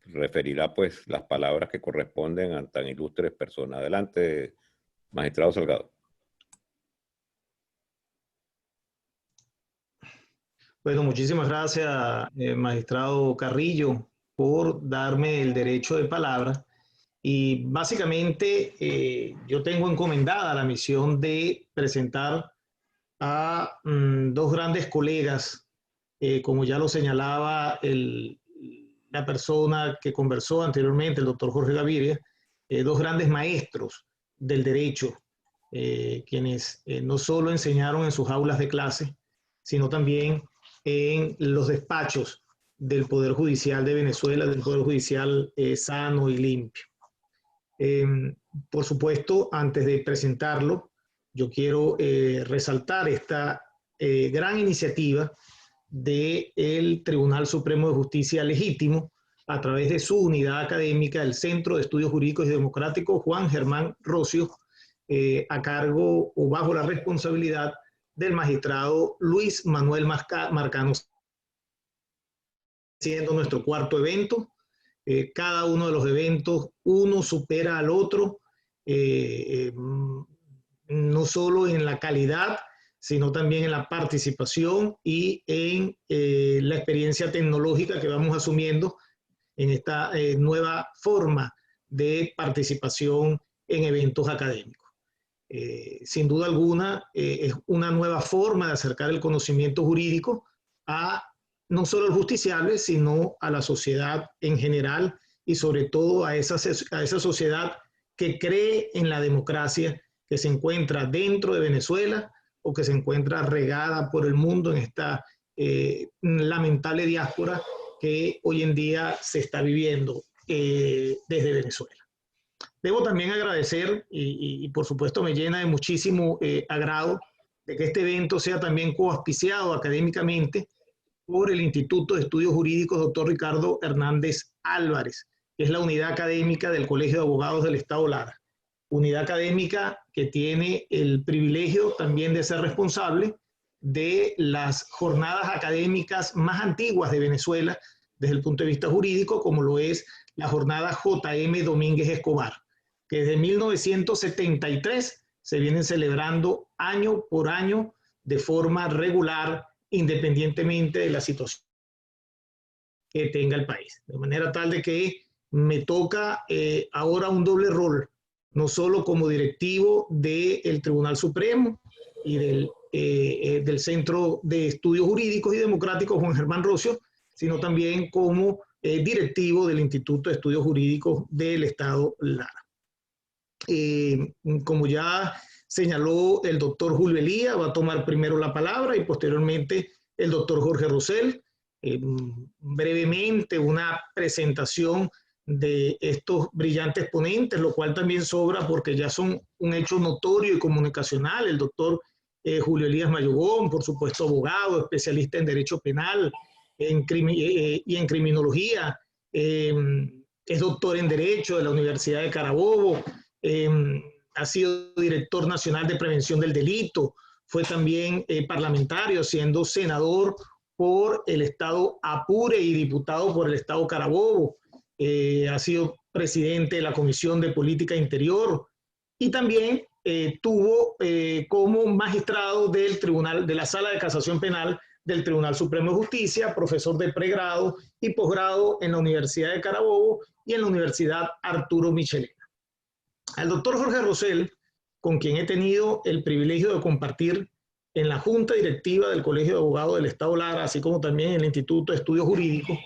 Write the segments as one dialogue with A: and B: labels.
A: referirá pues las palabras que corresponden a tan ilustres personas. Adelante, magistrado Salgado.
B: Bueno, muchísimas gracias, magistrado Carrillo, por darme el derecho de palabra. Y básicamente yo tengo encomendada la misión de presentar a dos grandes colegas, como ya lo señalaba la persona que conversó anteriormente, el doctor Jorge Gaviria, dos grandes maestros del derecho, quienes no solo enseñaron en sus aulas de clase, sino también en los despachos del Poder Judicial de Venezuela, del Poder Judicial sano y limpio. Por supuesto, antes de presentarlo, yo quiero resaltar esta gran iniciativa del Tribunal Supremo de Justicia Legítimo a través de su unidad académica, el Centro de Estudios Jurídicos y Democráticos Juan Germán Rocio, a cargo o bajo la responsabilidad del magistrado Luis Manuel Marcano, siendo nuestro cuarto evento. Cada uno de los eventos, uno supera al otro, no solo en la calidad, sino también en la participación y en la experiencia tecnológica que vamos asumiendo en esta nueva forma de participación en eventos académicos. Sin duda alguna, es una nueva forma de acercar el conocimiento jurídico a no solo al justiciable, sino a la sociedad en general y sobre todo a esa sociedad que cree en la democracia, que se encuentra dentro de Venezuela o que se encuentra regada por el mundo en esta lamentable diáspora que hoy en día se está viviendo desde Venezuela. Debo también agradecer y por supuesto me llena de muchísimo agrado de que este evento sea también coauspiciado académicamente por el Instituto de Estudios Jurídicos Dr. Ricardo Hernández Álvarez, que es la unidad académica del Colegio de Abogados del Estado Lara. Unidad académica que tiene el privilegio también de ser responsable de las jornadas académicas más antiguas de Venezuela desde el punto de vista jurídico, como lo es la jornada J.M. Domínguez Escobar, que desde 1973 se vienen celebrando año por año de forma regular, independientemente de la situación que tenga el país. De manera tal de que me toca ahora un doble rol, no solo como directivo del Tribunal Supremo y del Centro de Estudios Jurídicos y Democráticos Juan Germán Rocio, sino también como directivo del Instituto de Estudios Jurídicos del Estado Lara. Como ya señaló el doctor Julio Elías, va a tomar primero la palabra y posteriormente el doctor Jorge Rosell. Brevemente una presentación de estos brillantes ponentes, lo cual también sobra porque ya son un hecho notorio y comunicacional. El doctor Julio Elías Mayogón, por supuesto abogado, especialista en derecho penal y en criminología, es doctor en derecho de la Universidad de Carabobo, ha sido director nacional de prevención del delito, fue también parlamentario, siendo senador por el estado Apure y diputado por el estado Carabobo, ha sido presidente de la Comisión de Política Interior y también tuvo como magistrado del Tribunal, de la Sala de Casación Penal del Tribunal Supremo de Justicia, profesor de pregrado y posgrado en la Universidad de Carabobo y en la Universidad Arturo Michelena. Al doctor Jorge Rosell, con quien he tenido el privilegio de compartir en la Junta Directiva del Colegio de Abogados del Estado Lara, así como también en el Instituto de Estudios Jurídicos,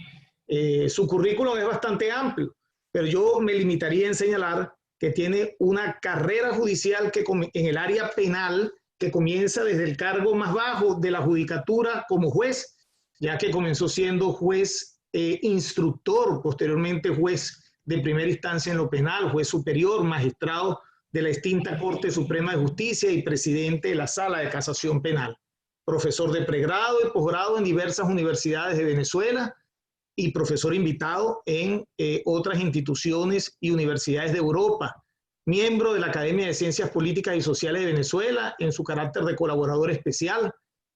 B: su currículum es bastante amplio, pero yo me limitaría en señalar que tiene una carrera judicial que en el área penal que comienza desde el cargo más bajo de la judicatura como juez, ya que comenzó siendo juez instructor, posteriormente juez de primera instancia en lo penal, juez superior, magistrado de la extinta Corte Suprema de Justicia y presidente de la Sala de Casación Penal, profesor de pregrado y posgrado en diversas universidades de Venezuela y profesor invitado en otras instituciones y universidades de Europa, miembro de la Academia de Ciencias Políticas y Sociales de Venezuela en su carácter de colaborador especial,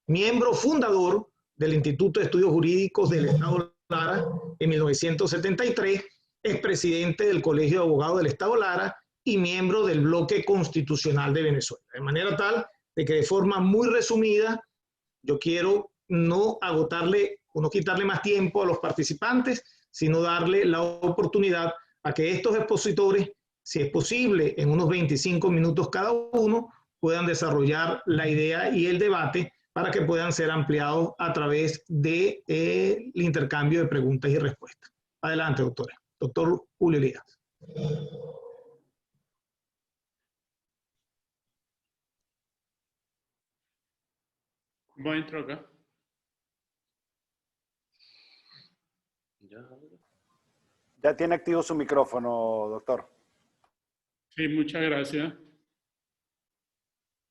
B: miembro fundador del Instituto de Estudios Jurídicos del Estado Lara en 1973, es presidente del Colegio de Abogados del Estado Lara y miembro del Bloque Constitucional de Venezuela. De manera tal de que de forma muy resumida, yo quiero no agotarle o no quitarle más tiempo a los participantes, sino darle la oportunidad a que estos expositores, si es posible, en unos 25 minutos cada uno, puedan desarrollar la idea y el debate para que puedan ser ampliados a través del intercambio de preguntas y respuestas. Adelante, doctora. Doctor Julio Elías.
C: ¿Cómo entro acá?
D: Ya tiene activo su micrófono, doctor.
C: Sí, muchas gracias.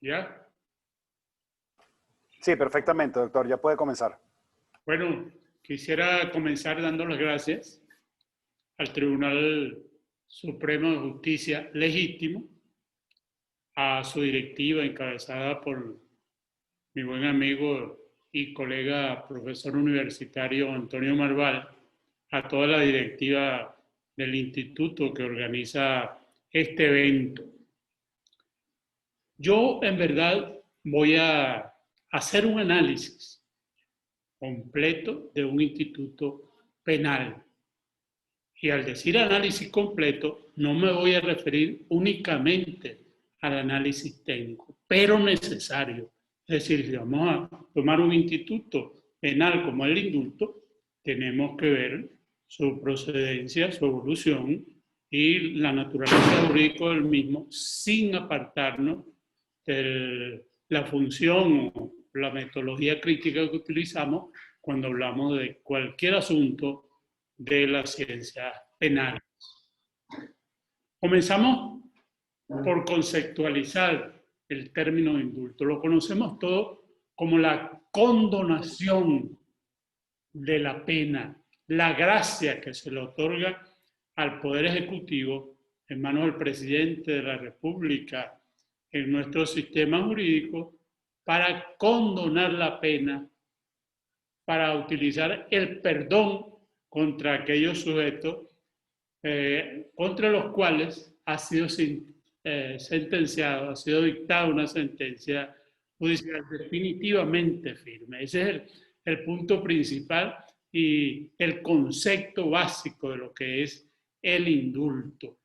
C: ¿Ya?
D: Sí, perfectamente, doctor. Ya puede comenzar.
C: Bueno, quisiera comenzar dando las gracias al Tribunal Supremo de Justicia Legítimo, a su directiva encabezada por mi buen amigo y colega profesor universitario Antonio Marval, a toda la directiva del instituto que organiza este evento. Yo, en verdad, voy a hacer un análisis completo de un instituto penal. Y al decir análisis completo, no me voy a referir únicamente al análisis técnico, pero necesario. Es decir, si vamos a tomar un instituto penal como el indulto, tenemos que ver su procedencia, su evolución y la naturaleza jurídica del mismo, sin apartarnos de la función o la metodología crítica que utilizamos cuando hablamos de cualquier asunto de la ciencia penal. Comenzamos por conceptualizar el término de indulto. Lo conocemos todos como la condonación de la pena, la gracia que se le otorga al Poder Ejecutivo en manos del Presidente de la República en nuestro sistema jurídico para condonar la pena, para utilizar el perdón contra aquellos sujetos contra los cuales ha sido sentenciado, ha sido dictada una sentencia judicial definitivamente firme. Ese es el punto principal y el concepto básico de lo que es el indulto.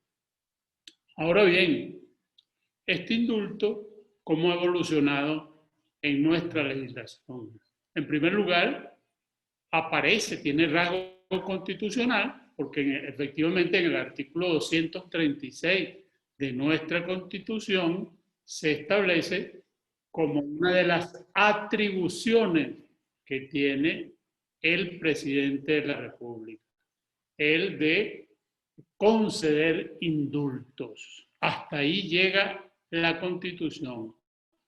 C: Ahora bien, este indulto, ¿cómo ha evolucionado en nuestra legislación? En primer lugar, aparece, tiene rasgo constitucional, porque efectivamente en el artículo 236 de nuestra Constitución se establece como una de las atribuciones que tiene el presidente de la República, el de conceder indultos. Hasta ahí llega la Constitución.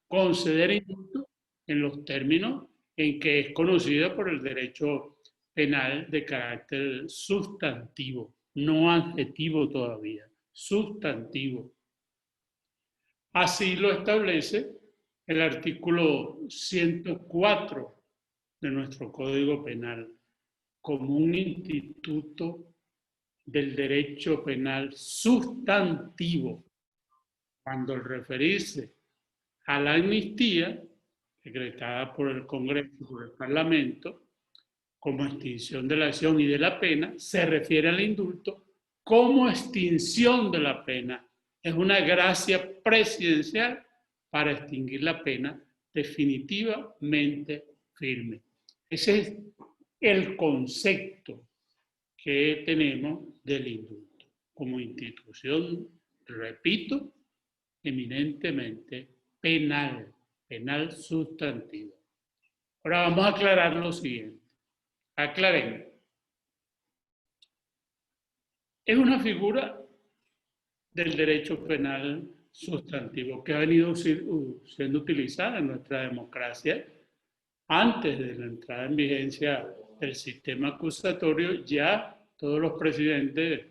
C: Conceder indultos en los términos en que es conocida por el derecho penal de carácter sustantivo, no adjetivo todavía, sustantivo. Así lo establece el artículo 104 de nuestro Código Penal, como un instituto del derecho penal sustantivo, cuando al referirse a la amnistía decretada por el Congreso y por el Parlamento como extinción de la acción y de la pena, se refiere al indulto como extinción de la pena. Es una gracia presidencial para extinguir la pena definitivamente firme. Ese es el concepto que tenemos del indulto como institución, repito, eminentemente penal, penal sustantivo. Ahora vamos a aclarar lo siguiente. Aclaremos. Es una figura del derecho penal sustantivo que ha venido siendo utilizada en nuestra democracia antes de la entrada en vigencia del sistema acusatorio. Ya todos los presidentes,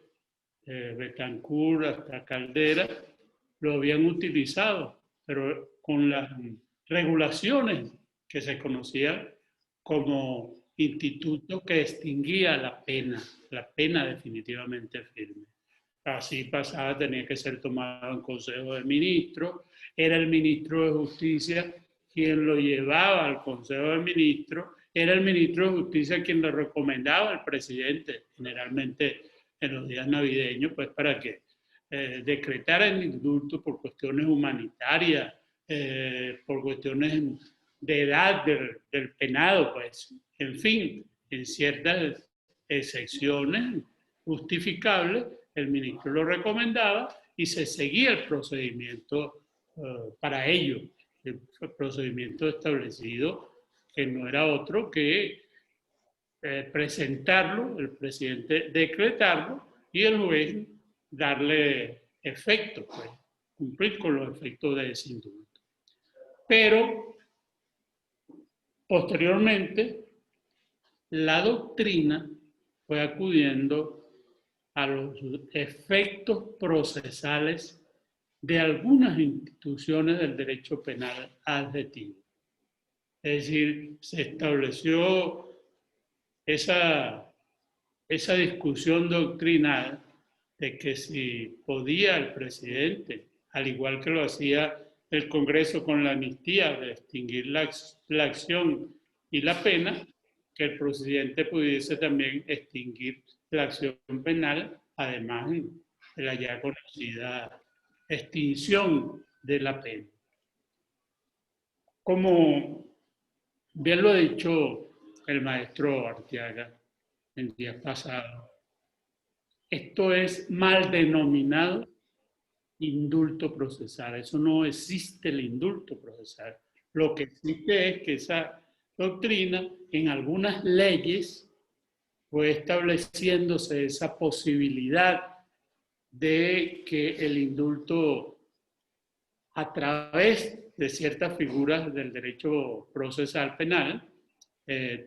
C: Betancourt hasta Caldera, lo habían utilizado, pero con las regulaciones que se conocían como instituto que extinguía la pena definitivamente firme. Así pasaba, tenía que ser tomado en Consejo de Ministros, era el ministro de Justicia quien lo llevaba al Consejo de Ministros, era el ministro de Justicia quien lo recomendaba al presidente, generalmente en los días navideños, pues para que decretara el indulto por cuestiones humanitarias, por cuestiones de edad del penado, pues, en fin, en ciertas excepciones justificables, el ministro lo recomendaba y se seguía el procedimiento para ello, el procedimiento establecido, que no era otro que presentarlo, el presidente decretarlo y el juez darle efecto, pues, cumplir con los efectos de ese indulto. Pero posteriormente la doctrina fue acudiendo a los efectos procesales de algunas instituciones del derecho penal adjetivo. Es decir, se estableció esa discusión doctrinal de que si podía el presidente, al igual que lo hacía el Congreso con la amnistía, de extinguir la acción y la pena, que el presidente pudiese también extinguir la acción penal, además de la ya conocida extinción de la pena. Como bien lo ha dicho el maestro Arteaga el día pasado, esto es mal denominado indulto procesal. Eso no existe, el indulto procesal. Lo que existe es que esa doctrina en algunas leyes fue estableciéndose esa posibilidad de que el indulto, a través de ciertas figuras del derecho procesal penal,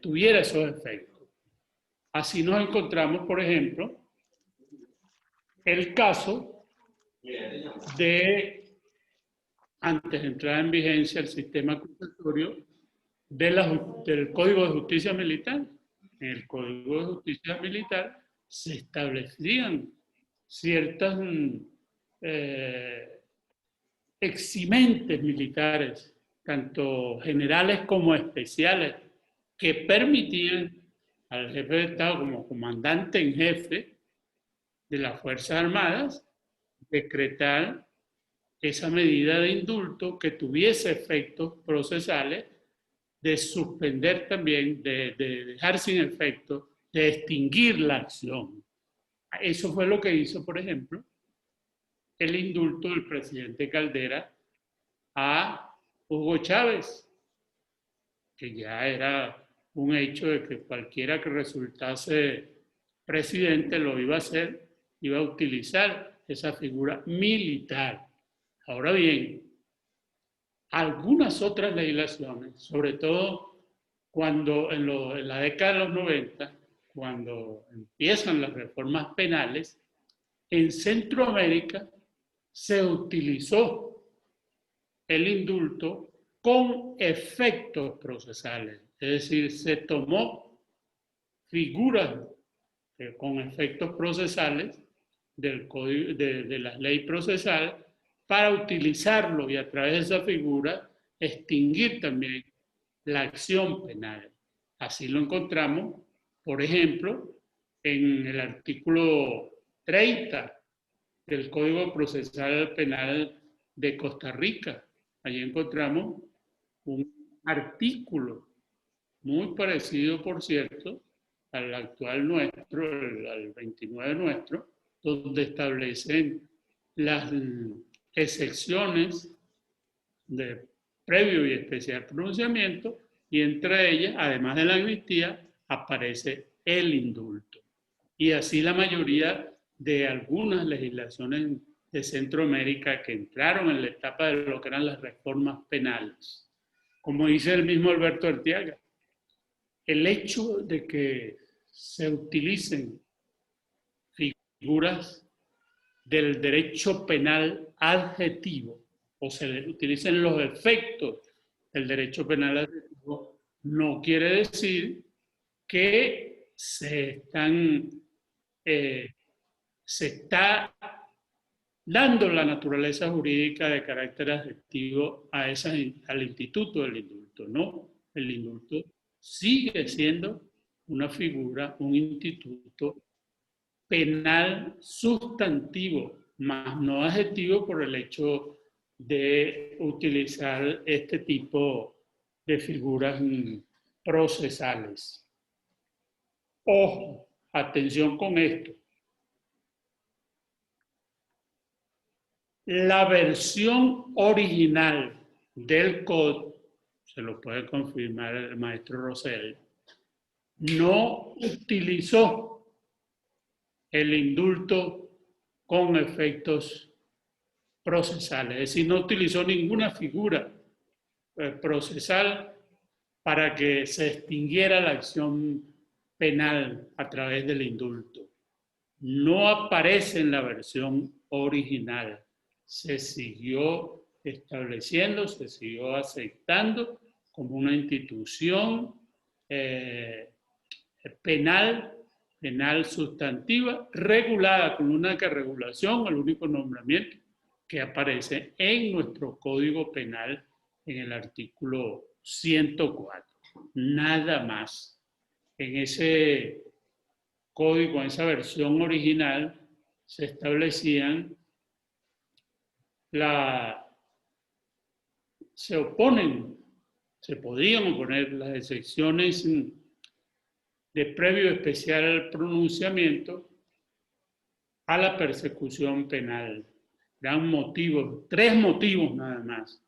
C: tuviera esos efectos. Así nos encontramos, por ejemplo, el caso de, antes de entrar en vigencia el sistema acusatorio, del Código de Justicia Militar. En el Código de Justicia Militar se establecían ciertas eximentes militares, tanto generales como especiales, que permitían al jefe de Estado como comandante en jefe de las Fuerzas Armadas decretar esa medida de indulto que tuviese efectos procesales, de suspender también, de dejar sin efecto, de extinguir la acción. Eso fue lo que hizo, por ejemplo, el indulto del presidente Caldera a Hugo Chávez, que ya era un hecho de que cualquiera que resultase presidente lo iba a hacer, iba a utilizar esa figura militar. Ahora bien, algunas otras legislaciones, sobre todo cuando en la década de los 90, cuando empiezan las reformas penales, en Centroamérica se utilizó el indulto con efectos procesales. Es decir, se tomó figuras con efectos procesales del código, de la ley procesal, para utilizarlo y a través de esa figura extinguir también la acción penal. Así lo encontramos, por ejemplo, en el artículo 30 del Código Procesal Penal de Costa Rica. Allí encontramos un artículo muy parecido, por cierto, al actual nuestro, al 29 nuestro, donde establecen las excepciones de previo y especial pronunciamiento, y entre ellas, además de la amnistía, aparece el indulto. Y así la mayoría de algunas legislaciones de Centroamérica que entraron en la etapa de lo que eran las reformas penales. Como dice el mismo Alberto Arteaga, el hecho de que se utilicen figuras del derecho penal adjetivo o se utilicen los efectos del derecho penal adjetivo no quiere decir que se está dando la naturaleza jurídica de carácter adjetivo al instituto del indulto. No, el indulto sigue siendo una figura, un instituto penal sustantivo, más no adjetivo por el hecho de utilizar este tipo de figuras procesales. Ojo, atención con esto. La versión original del código, se lo puede confirmar el maestro Rosell, no utilizó el indulto con efectos procesales, es decir, no utilizó ninguna figura procesal para que se extinguiera la acción penal a través del indulto. No aparece en la versión original. Se siguió estableciendo, se siguió aceptando como una institución penal sustantiva, regulada con una regulación, el único nombramiento que aparece en nuestro Código Penal en el artículo 104. Nada más. En ese código, en esa versión original, se establecían se podían oponer las excepciones de previo especial pronunciamiento a la persecución penal. Eran motivos, 3 motivos nada más.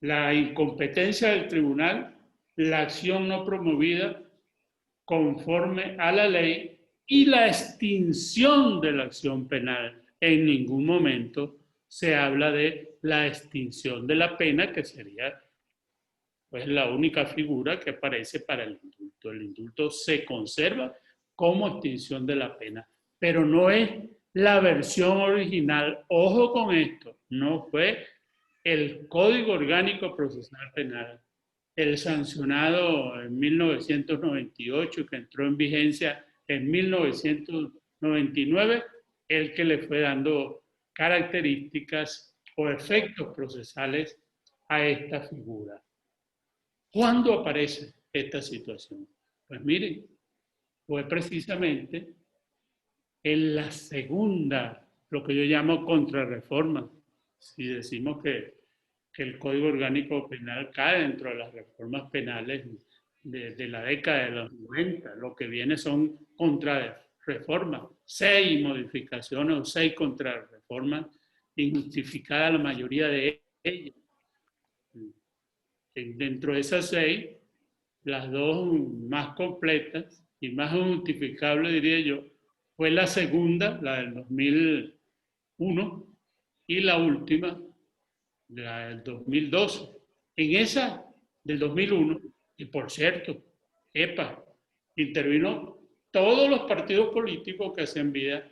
C: La incompetencia del tribunal, la acción no promovida conforme a la ley y la extinción de la acción penal. En ningún momento se habla de la extinción de la pena, que sería pues la única figura que aparece para el indulto. El indulto se conserva como extinción de la pena, pero no es la versión original. Ojo con esto, no fue el Código Orgánico Procesal Penal, el sancionado en 1998, que entró en vigencia en 1999, el que le fue dando características o efectos procesales a esta figura. ¿Cuándo aparece esta situación? Pues miren, fue precisamente en la segunda, lo que yo llamo contrarreforma. Si decimos que el Código Orgánico Penal cae dentro de las reformas penales de la década de los 90, lo que viene son contrarreformas, 6 modificaciones o 6 contrarreformas, injustificadas la mayoría de ellas. Dentro de esas 6, las 2 más completas y más justificables, diría yo, fue la segunda, la del 2001, y la última, la del 2012. En esa del 2001, y por cierto, intervino todos los partidos políticos que hacen vida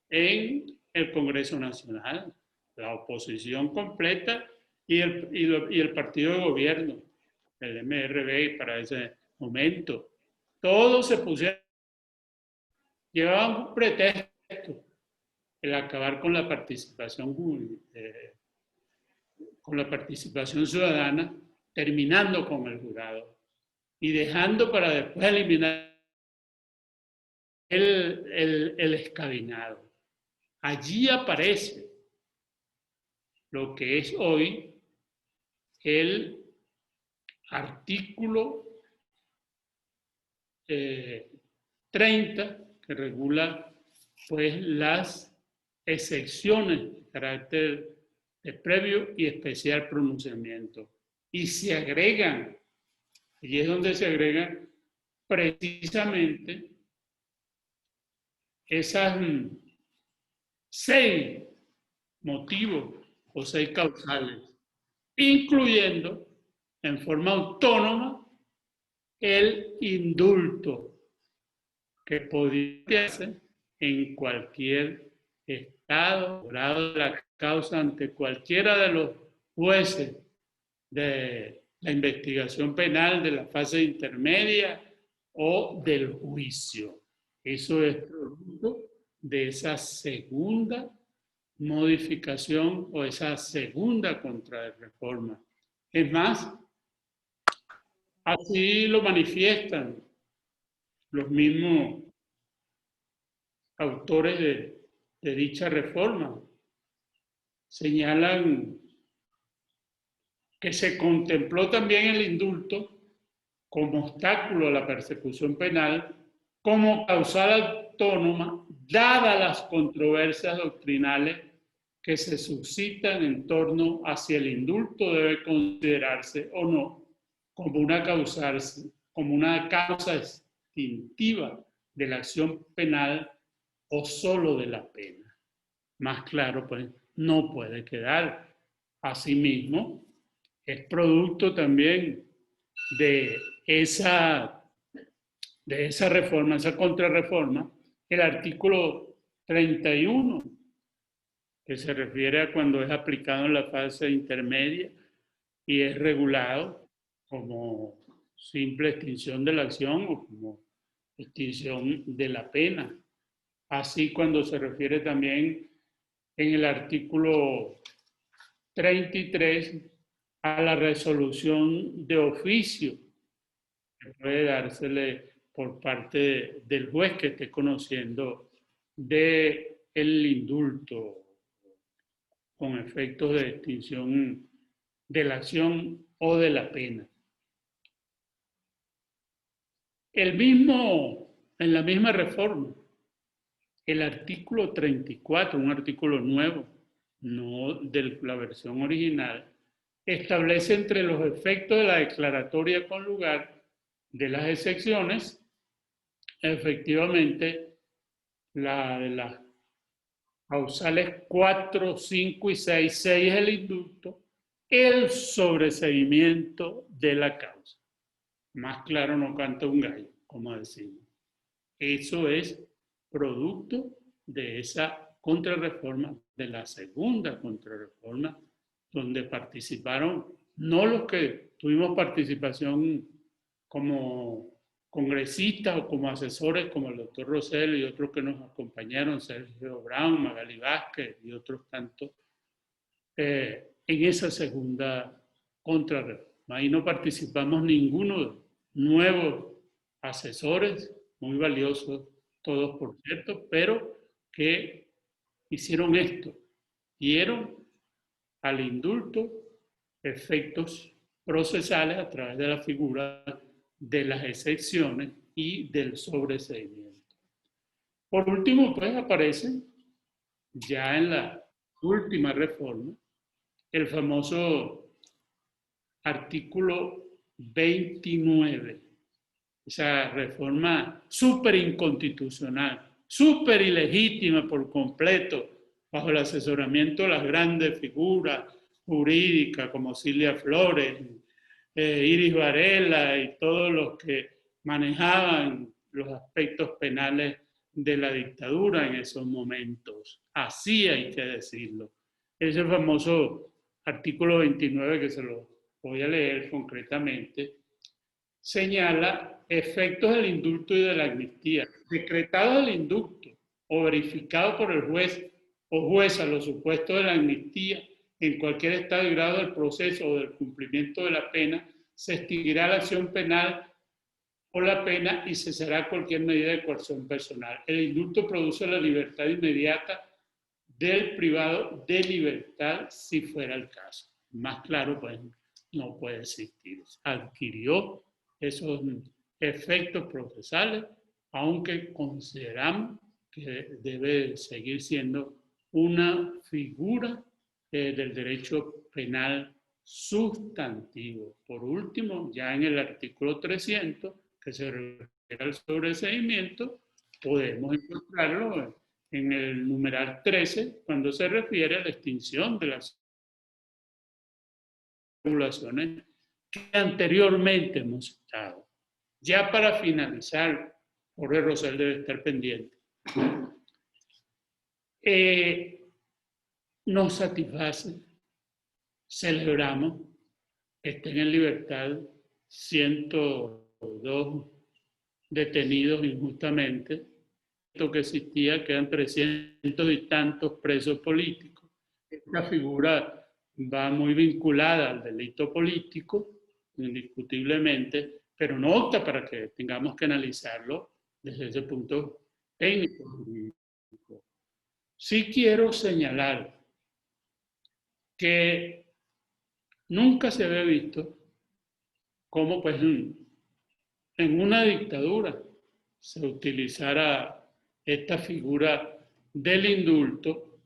C: en el Congreso Nacional, la oposición completa y el partido de gobierno, el MRB para ese momento. Todos se pusieron, llevaban un pretexto, el acabar con la participación ciudadana, terminando con el jurado y dejando para después eliminar el escabinado. Allí aparece lo que es hoy el artículo 30, que regula pues las excepciones de carácter de previo y especial pronunciamiento. Y se agregan, y es donde se agregan precisamente esas 6 motivos o 6 causales, incluyendo en forma autónoma el indulto, que podría hacer en cualquier estado, grado de la causa ante cualquiera de los jueces de la investigación penal de la fase intermedia o del juicio. Eso es producto de esa segunda modificación o esa segunda contrarreforma. Es más, así lo manifiestan los mismos autores de dicha reforma. Señalan que se contempló también el indulto como obstáculo a la persecución penal, como causal autónoma, dadas las controversias doctrinales que se suscitan en torno a si el indulto debe considerarse o no como una causa extintiva de la acción penal o solo de la pena. Más claro, pues, no puede quedar. Asimismo, es producto también de esa reforma, esa contrarreforma, el artículo 31, que se refiere a cuando es aplicado en la fase intermedia y es regulado como simple extinción de la acción o como extinción de la pena. Así cuando se refiere también en el artículo 33 a la resolución de oficio que puede dársele por parte del juez que esté conociendo del indulto con efectos de extinción de la acción o de la pena. En la misma reforma, el artículo 34, un artículo nuevo, no de la versión original, establece entre los efectos de la declaratoria con lugar de las excepciones, efectivamente, la de las causales 4, 5 y 6, 6 es el indulto, el sobreseimiento de la causa. Más claro no canta un gallo, como decimos. Eso es producto de esa contrarreforma, de la segunda contrarreforma, donde participaron, no los que tuvimos participación como congresistas o como asesores, como el doctor Rosell y otros que nos acompañaron, Sergio Brown, Magali Vázquez y otros tantos, en esa segunda contrarreforma. Ahí no participamos ninguno de nuevos asesores, muy valiosos todos por cierto, pero que hicieron esto, dieron al indulto efectos procesales a través de la figura de las excepciones y del sobreseimiento. Por último, pues aparece ya en la última reforma el famoso artículo 29, esa reforma súper inconstitucional, súper ilegítima por completo, bajo el asesoramiento de las grandes figuras jurídicas como Cilia Flores, Iris Varela y todos los que manejaban los aspectos penales de la dictadura en esos momentos. Así hay que decirlo. Ese famoso artículo 29, que se lo voy a leer concretamente, señala efectos del indulto y de la amnistía. Decretado el indulto o verificado por el juez o jueza los supuestos de la amnistía en cualquier estado y grado del proceso o del cumplimiento de la pena, se extinguirá la acción penal o la pena y cesará cualquier medida de coerción personal. El indulto produce la libertad inmediata del privado de libertad si fuera el caso. Más claro, pues no puede existir. Adquirió esos efectos procesales, aunque consideramos que debe seguir siendo una figura del derecho penal sustantivo. Por último, ya en el artículo 300, que se refiere al sobreseimiento, podemos encontrarlo en el numeral 13, cuando se refiere a la extinción de las regulaciones que anteriormente hemos citado. Ya para finalizar, Jorge Rosell debe estar pendiente. Nos satisface, celebramos que estén en libertad 102 detenidos injustamente, que existía, quedan 300 y tantos presos políticos. Esta figura va muy vinculada al delito político, indiscutiblemente, pero no opta para que tengamos que analizarlo desde ese punto técnico. Sí quiero señalar que nunca se había visto cómo pues en una dictadura se utilizara esta figura del indulto,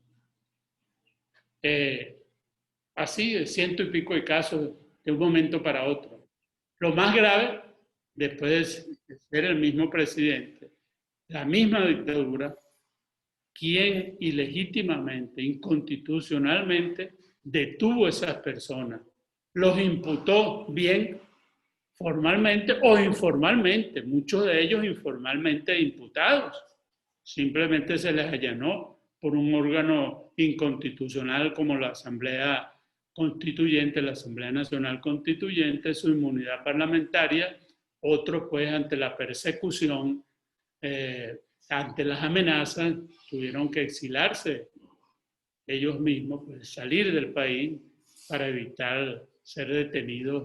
C: así de ciento y pico de casos de un momento para otro. Lo más grave, después de ser el mismo presidente, la misma dictadura, quien ilegítimamente, inconstitucionalmente, detuvo a esas personas, los imputó bien formalmente o informalmente, muchos de ellos informalmente imputados. Simplemente se les allanó por un órgano inconstitucional como la Asamblea Constituyente, la Asamblea Nacional Constituyente, su inmunidad parlamentaria, otros pues ante la persecución, ante las amenazas, tuvieron que exilarse ellos mismos, pues salir del país para evitar ser detenidos,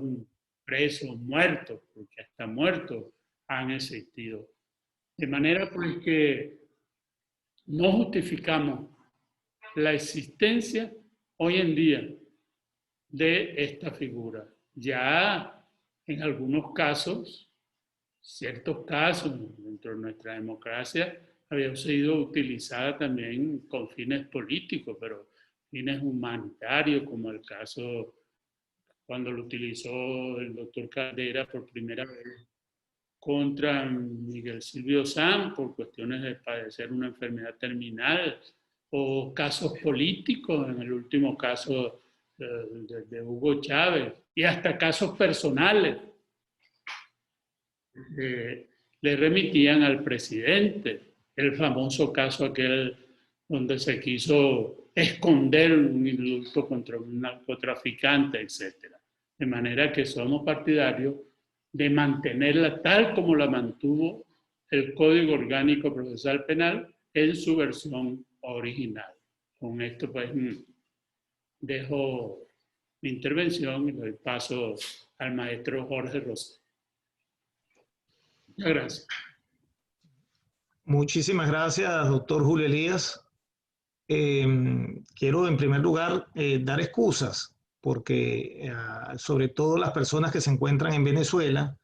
C: presos, muertos, porque hasta muertos han existido. De manera pues que no justificamos la existencia hoy en día de esta figura. Ya en algunos casos, ciertos casos dentro de nuestra democracia, había sido utilizada también con fines políticos, pero fines humanitarios, como el caso cuando lo utilizó el doctor Caldera por primera vez contra Miguel Silvio Sanz por cuestiones de padecer una enfermedad terminal, o casos políticos, en el último caso de Hugo Chávez, y hasta casos personales. Le remitían al presidente, el famoso caso aquel donde se quiso esconder un indulto contra un narcotraficante, etc. De manera que somos partidarios de mantenerla tal como la mantuvo el Código Orgánico Procesal Penal en su versión original. Con esto pues dejo mi intervención y doy paso al maestro Jorge Rosell. Muchas gracias.
B: Muchísimas gracias, doctor Julio Elías. Quiero en primer lugar dar excusas porque sobre todo las personas que se encuentran en Venezuela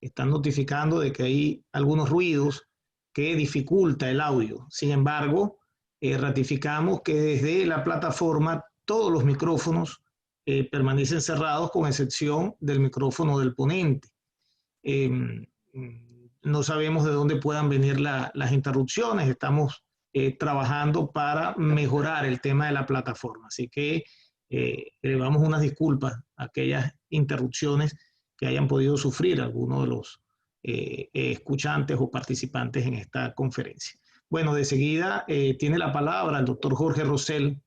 B: están notificando de que hay algunos ruidos que dificulta el audio. Sin embargo, ratificamos que desde la plataforma todos los micrófonos permanecen cerrados con excepción del micrófono del ponente. No sabemos de dónde puedan venir las interrupciones. Estamos trabajando para mejorar el tema de la plataforma. Así que le damos unas disculpas a aquellas interrupciones que hayan podido sufrir algunos de los escuchantes o participantes en esta conferencia. Bueno, de seguida tiene la palabra el doctor Jorge Rosell.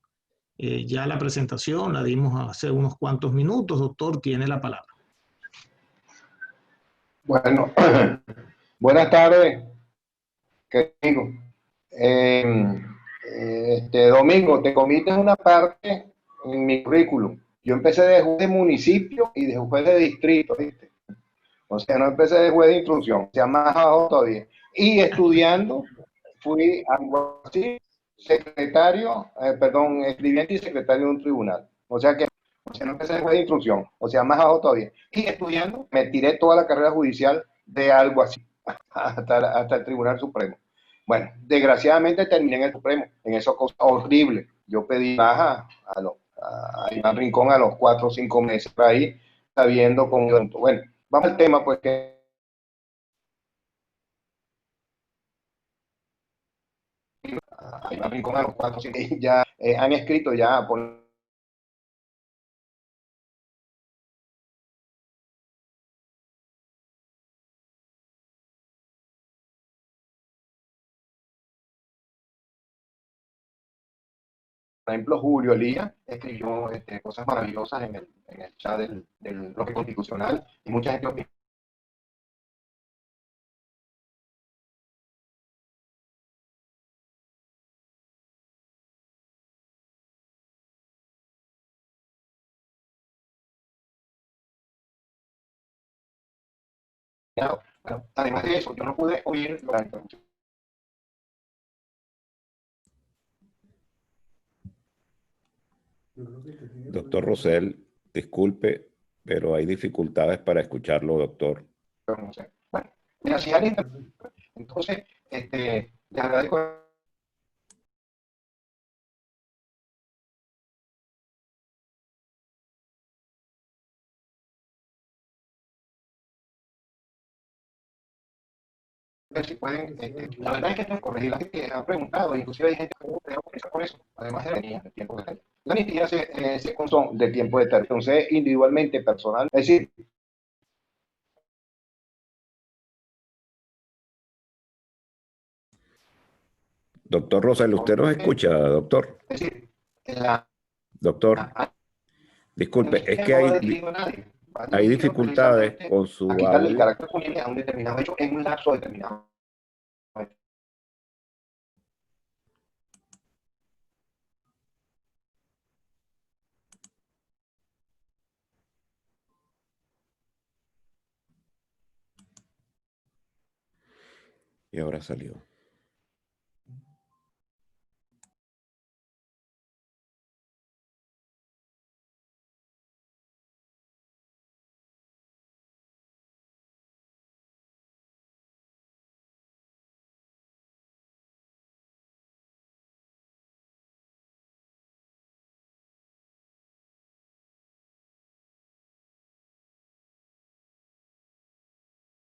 B: Ya la presentación la dimos hace unos cuantos minutos. Doctor, tiene la palabra.
E: Bueno, buenas tardes, querido. Domingo, te comiste una parte en mi currículum. Yo empecé de juez de municipio y de juez de distrito, ¿viste? O sea, no empecé de juez de instrucción, o sea, más abajo todavía. Y estudiando, fui algo así, escribiente y secretario de un tribunal. O sea, no empecé de juez de instrucción, o sea, más abajo todavía. Y estudiando, me tiré toda la carrera judicial de algo así, hasta el Tribunal Supremo. Bueno, desgraciadamente terminé en el Supremo, en esa cosa horrible. Yo pedí baja a Iván Rincón a los 4 o 5 meses por ahí, sabiendo cómo. Bueno, vamos al tema, pues que a Iván Rincón a los 4 o 5 meses ya han escrito ya por ejemplo, Julio Elías escribió cosas maravillosas en el chat del bloque constitucional y mucha gente opina Bueno, además de eso, yo no pude oír la interrupción.
A: Doctor Rosell, disculpe, pero hay dificultades para escucharlo, doctor.
E: No sé. Bueno, mira, si alguien, entonces, les agradezco. Ver si pueden, la verdad es que no corregir la gente que ha preguntado, inclusive hay gente que ha comenzar con eso, además de la niña de tiempo de tarea. La amnistía se consome de tiempo de tarea, entonces individualmente, personal, es decir,
A: Doctor Rosell, ¿usted nos escucha, doctor?
E: es decir, la
A: Doctor, disculpe, es
E: amnistía
A: que
E: no va dirigido a nadie, va
A: hay
E: dirigido
A: dificultades
E: precisamente
A: con
E: a
A: su
E: quitarle el
A: audio.
E: carácter punible a un determinado hecho en un lapso determinado.
A: Y ahora salió.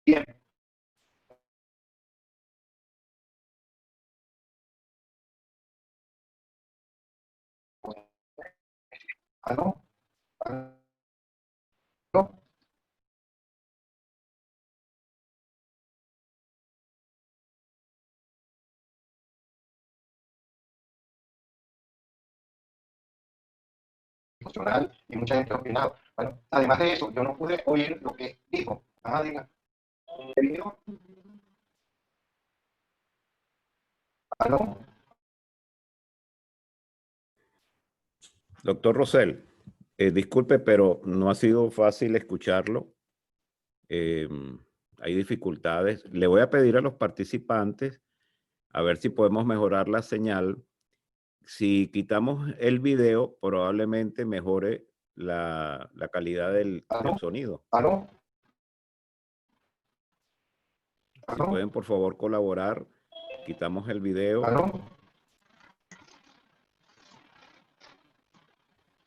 E: Bien. ¿Aló? ¿Aló? Emocional y mucha gente ha opinado. Bueno, además de eso, yo no pude oír lo que dijo. Ah, diga. ¿Qué dijo? ¿Aló?
A: Doctor Rosell, disculpe, pero no ha sido fácil escucharlo. Eh, Hay dificultades. Le voy a pedir a los participantes a ver si podemos mejorar la señal. Si quitamos el video, probablemente mejore la calidad del
E: ¿Aló?
A: sonido.
E: ¿Aló?
A: Si
E: ¿Aló?
A: pueden, por favor, colaborar, quitamos el video.
E: ¿Aló?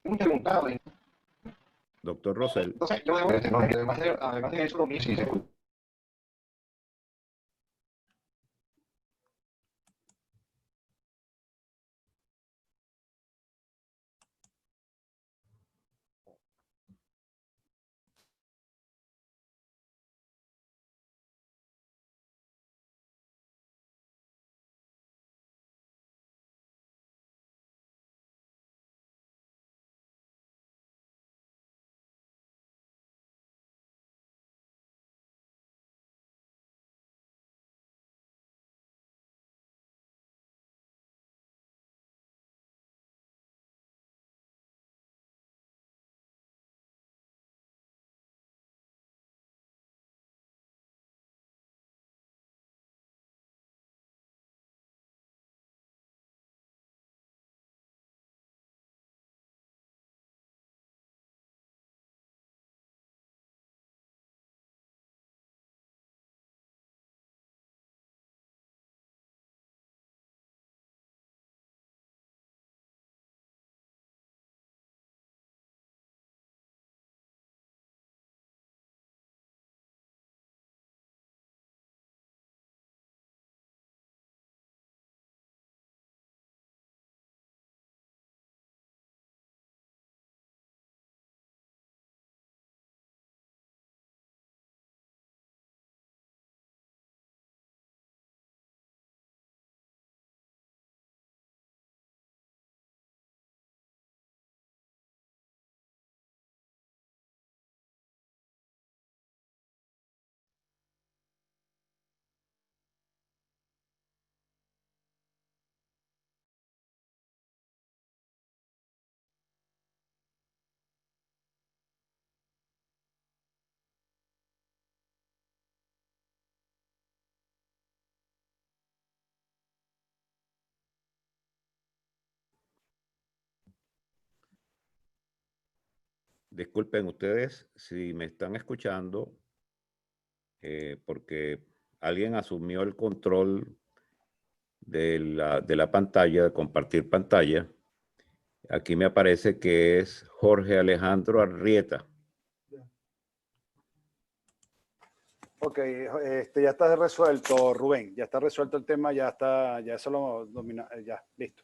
E: Un preguntado.
A: Doctor Rosell.
E: Entonces, yo debo, no, además de eso, lo mismo, sí, se
A: Disculpen ustedes si me están escuchando, porque alguien asumió el control de la pantalla, de compartir pantalla. Aquí me aparece que es Jorge Alejandro Arrieta.
D: Ok, ya está resuelto, Rubén. Ya está resuelto el tema, ya está, ya eso lo domina, ya, listo.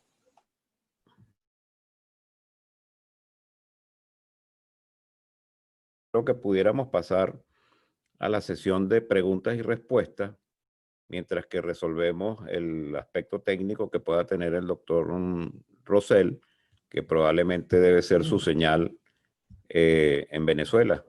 A: Creo que pudiéramos pasar a la sesión de preguntas y respuestas, mientras que resolvemos el aspecto técnico que pueda tener el doctor Rosell, que probablemente debe ser su señal en Venezuela.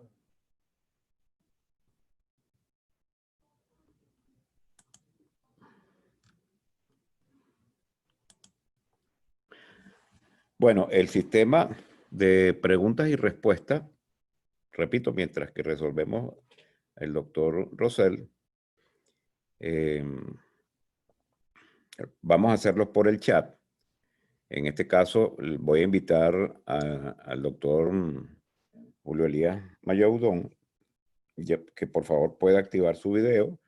A: Bueno, el sistema de preguntas y respuestas, repito, mientras que resolvemos el doctor Rosell, vamos a hacerlo por el chat. En este caso, voy a invitar al doctor Julio Elías Mayaudón, que por favor pueda activar su video,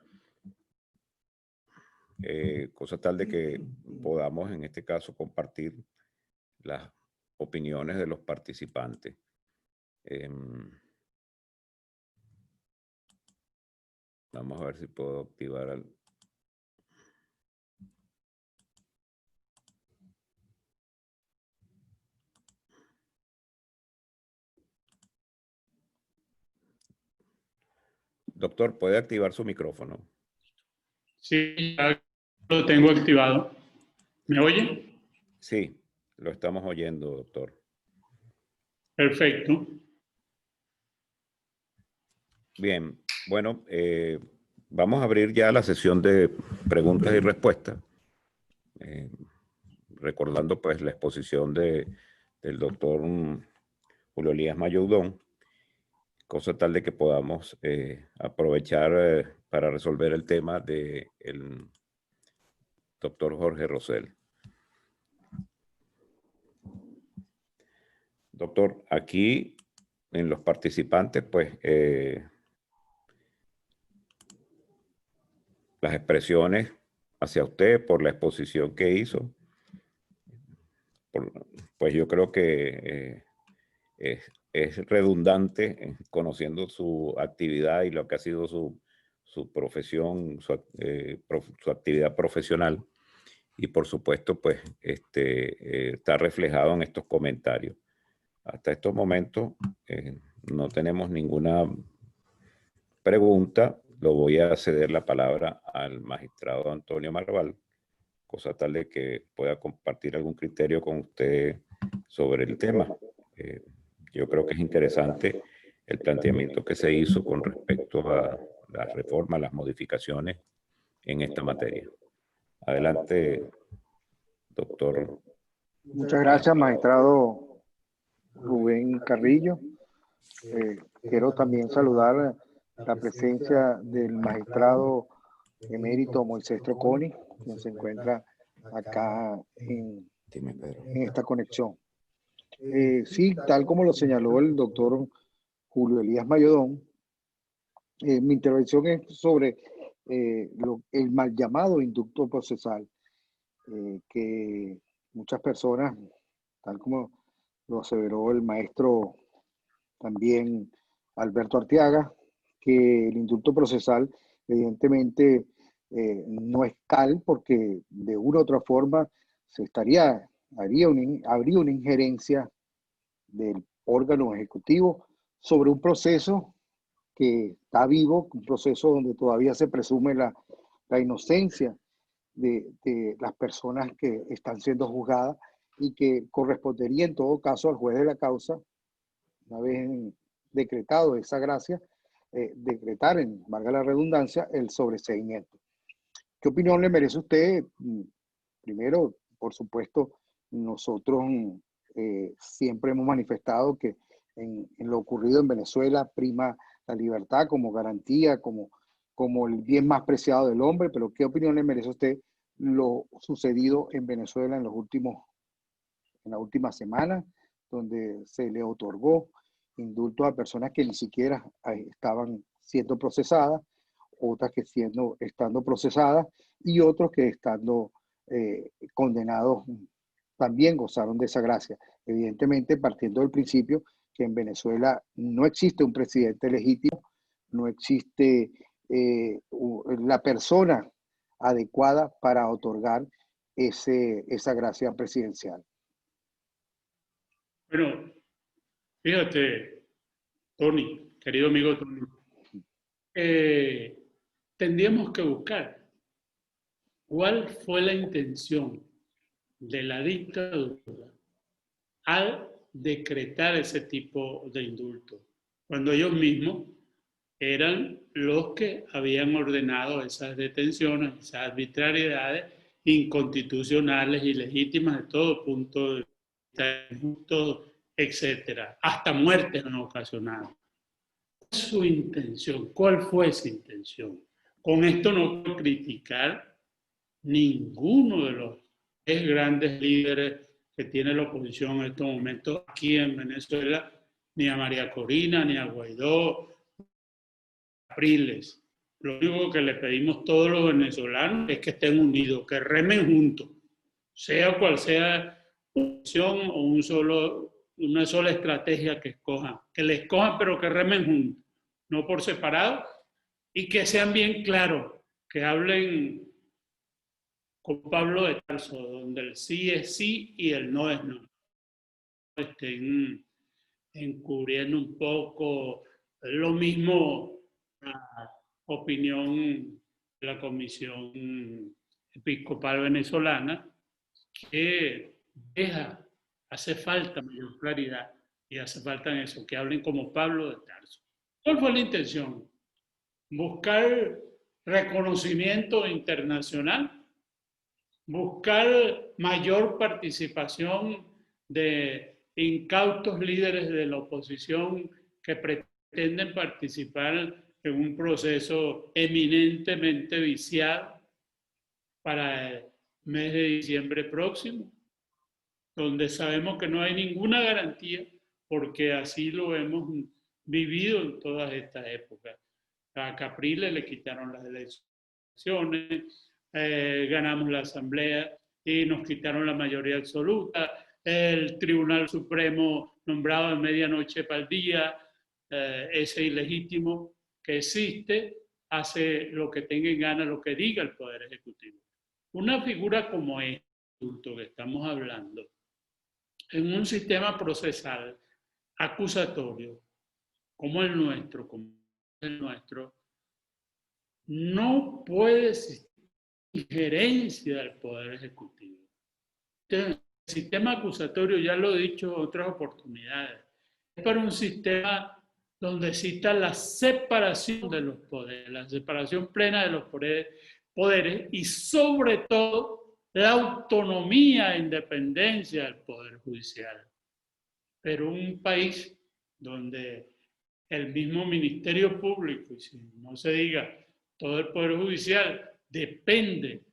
A: cosa tal de que podamos en este caso compartir las opiniones de los participantes. Vamos a ver si puedo activar al... Doctor, ¿puede activar su micrófono?
C: Sí, ya lo tengo activado. ¿Me oye?
A: Sí, lo estamos oyendo, doctor.
C: Perfecto.
A: Bien, bueno, vamos a abrir ya la sesión de preguntas y respuestas, recordando pues la exposición del doctor Julio Elías Mayaudón, cosa tal de que podamos aprovechar para resolver el tema del doctor Jorge Rosell. Doctor, aquí en los participantes, pues las expresiones hacia usted por la exposición que hizo, pues yo creo que es redundante conociendo su actividad y lo que ha sido su profesión, su actividad profesional. Y por supuesto, pues está reflejado en estos comentarios. Hasta estos momentos no tenemos ninguna pregunta. Lo voy a ceder la palabra al magistrado Antonio Marval, cosa tal de que pueda compartir algún criterio con usted sobre el tema. Yo creo que es interesante el planteamiento que se hizo con respecto a las reformas, las modificaciones en esta materia. Adelante, doctor.
F: Muchas gracias, magistrado Rubén Carrillo. Quiero también saludar la presencia del magistrado emérito Moisés Troconi, quien se encuentra acá en esta conexión. Sí, tal como lo señaló el doctor Julio Elías Mayaudón, mi intervención es sobre el mal llamado inducto procesal, que muchas personas, tal como lo aseveró el maestro también Alberto Arteaga, que el indulto procesal evidentemente no es tal porque de una u otra forma habría una injerencia del órgano ejecutivo sobre un proceso que está vivo, un proceso donde todavía se presume la inocencia de las personas que están siendo juzgadas y que correspondería en todo caso al juez de la causa, una vez decretado esa gracia, decretar, valga la redundancia, el sobreseimiento. ¿Qué opinión le merece usted? Primero, por supuesto, nosotros siempre hemos manifestado que en lo ocurrido en Venezuela prima la libertad como garantía, como el bien más preciado del hombre, pero ¿qué opinión le merece a usted lo sucedido en Venezuela en la última semana, donde se le otorgó indultos a personas que ni siquiera estaban siendo procesadas, otras que estando procesadas y otros que estando condenados también gozaron de esa gracia. Evidentemente, partiendo del principio que en Venezuela no existe un presidente legítimo, no existe la persona adecuada para otorgar esa gracia presidencial.
C: Bueno, fíjate, Tony, querido amigo Tony, tendríamos que buscar cuál fue la intención de la dictadura al decretar ese tipo de indulto, cuando ellos mismos eran los que habían ordenado esas detenciones, esas arbitrariedades inconstitucionales, ilegítimas de todo punto de vista, injustos, etcétera, hasta muertes han ocasionado. Su intención, ¿cuál fue su intención? Con esto no quiero criticar ninguno de los grandes líderes que tiene la oposición en estos momentos aquí en Venezuela, ni a María Corina, ni a Guaidó, Capriles. Lo único que le pedimos todos los venezolanos es que estén unidos, que remen juntos, sea cual sea una opción o una sola estrategia que escojan. Que la escojan, pero que remen juntos, no por separado, y que sean bien claros, que hablen con Pablo de Tarso, donde el sí es sí y el no es no. Estén encubriendo un poco lo mismo la opinión de la Comisión Episcopal Venezolana, que hace falta mayor claridad y hace falta eso, que hablen como Pablo de Tarso. ¿Cuál fue la intención? Buscar reconocimiento internacional, buscar mayor participación de incautos líderes de la oposición que pretenden participar en un proceso eminentemente viciado para el mes de diciembre próximo, donde sabemos que no hay ninguna garantía, porque así lo hemos vivido en todas estas épocas. A Capriles le quitaron las elecciones, ganamos la asamblea y nos quitaron la mayoría absoluta, el Tribunal Supremo nombrado de medianoche para el día, ese ilegítimo que existe, hace lo que tenga en gana, lo que diga el Poder Ejecutivo. Una figura como este que estamos hablando, en un sistema procesal acusatorio como el nuestro, no puede existir injerencia del Poder Ejecutivo. Entonces, el sistema acusatorio, ya lo he dicho en otras oportunidades, es para un sistema donde exista la separación de los poderes, la separación plena de los poderes y sobre todo la autonomía e independencia del Poder Judicial. Pero un país donde el mismo Ministerio Público, y si no se diga todo el Poder Judicial, depende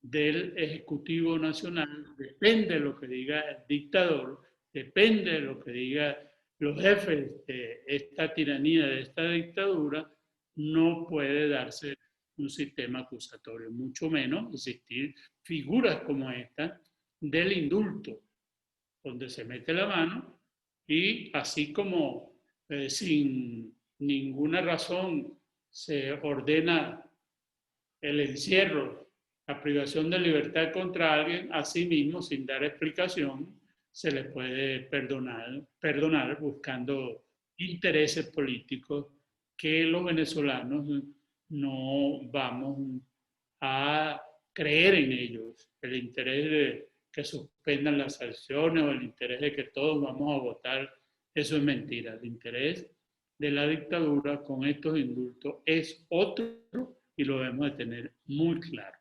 C: del Ejecutivo Nacional, depende de lo que diga el dictador, depende de lo que diga los jefes de esta tiranía, de esta dictadura, no puede darse un sistema acusatorio, mucho menos existir figuras como esta del indulto, donde se mete la mano y así como sin ninguna razón se ordena el encierro, la privación de libertad contra alguien, así mismo, sin dar explicación, se le puede perdonar buscando intereses políticos que los venezolanos no vamos a creer en ellos. El interés de que suspendan las sanciones o el interés de que todos vamos a votar, eso es mentira. El interés de la dictadura con estos indultos es otro y lo debemos de tener muy claro.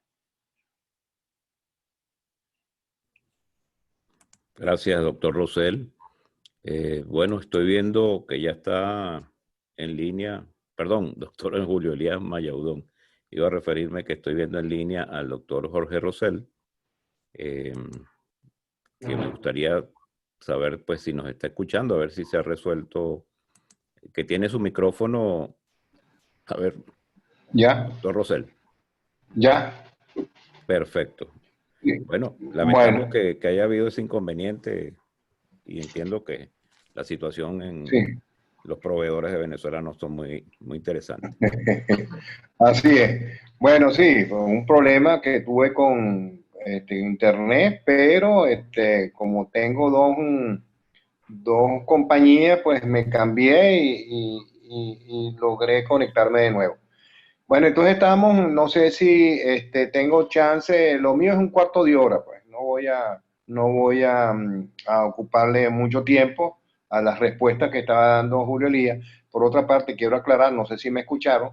A: Gracias, doctor Rosell. Bueno, estoy viendo que ya está en línea, perdón, doctor Julio Elías Mayaudón. Iba a referirme que estoy viendo en línea al doctor Jorge Rosell, que me gustaría saber pues si nos está escuchando, a ver si se ha resuelto que tiene su micrófono. A ver,
E: ¿Ya?
A: doctor Rosell.
E: ¿Ya?
A: Perfecto.
E: Sí.
A: Bueno, lamentamos
E: Bueno,
A: que haya habido ese inconveniente y entiendo que la situación en
E: sí.
A: los proveedores de Venezuela no son muy interesantes.
E: Así es. Bueno, sí, fue un problema que tuve con internet, pero como tengo dos compañías, pues me cambié y logré conectarme de nuevo. Bueno, entonces estamos, no sé si tengo chance, lo mío es un cuarto de hora, pues no voy a ocuparle mucho tiempo a las respuestas que estaba dando Julio Elías. Por otra parte, quiero aclarar, no sé si me escucharon,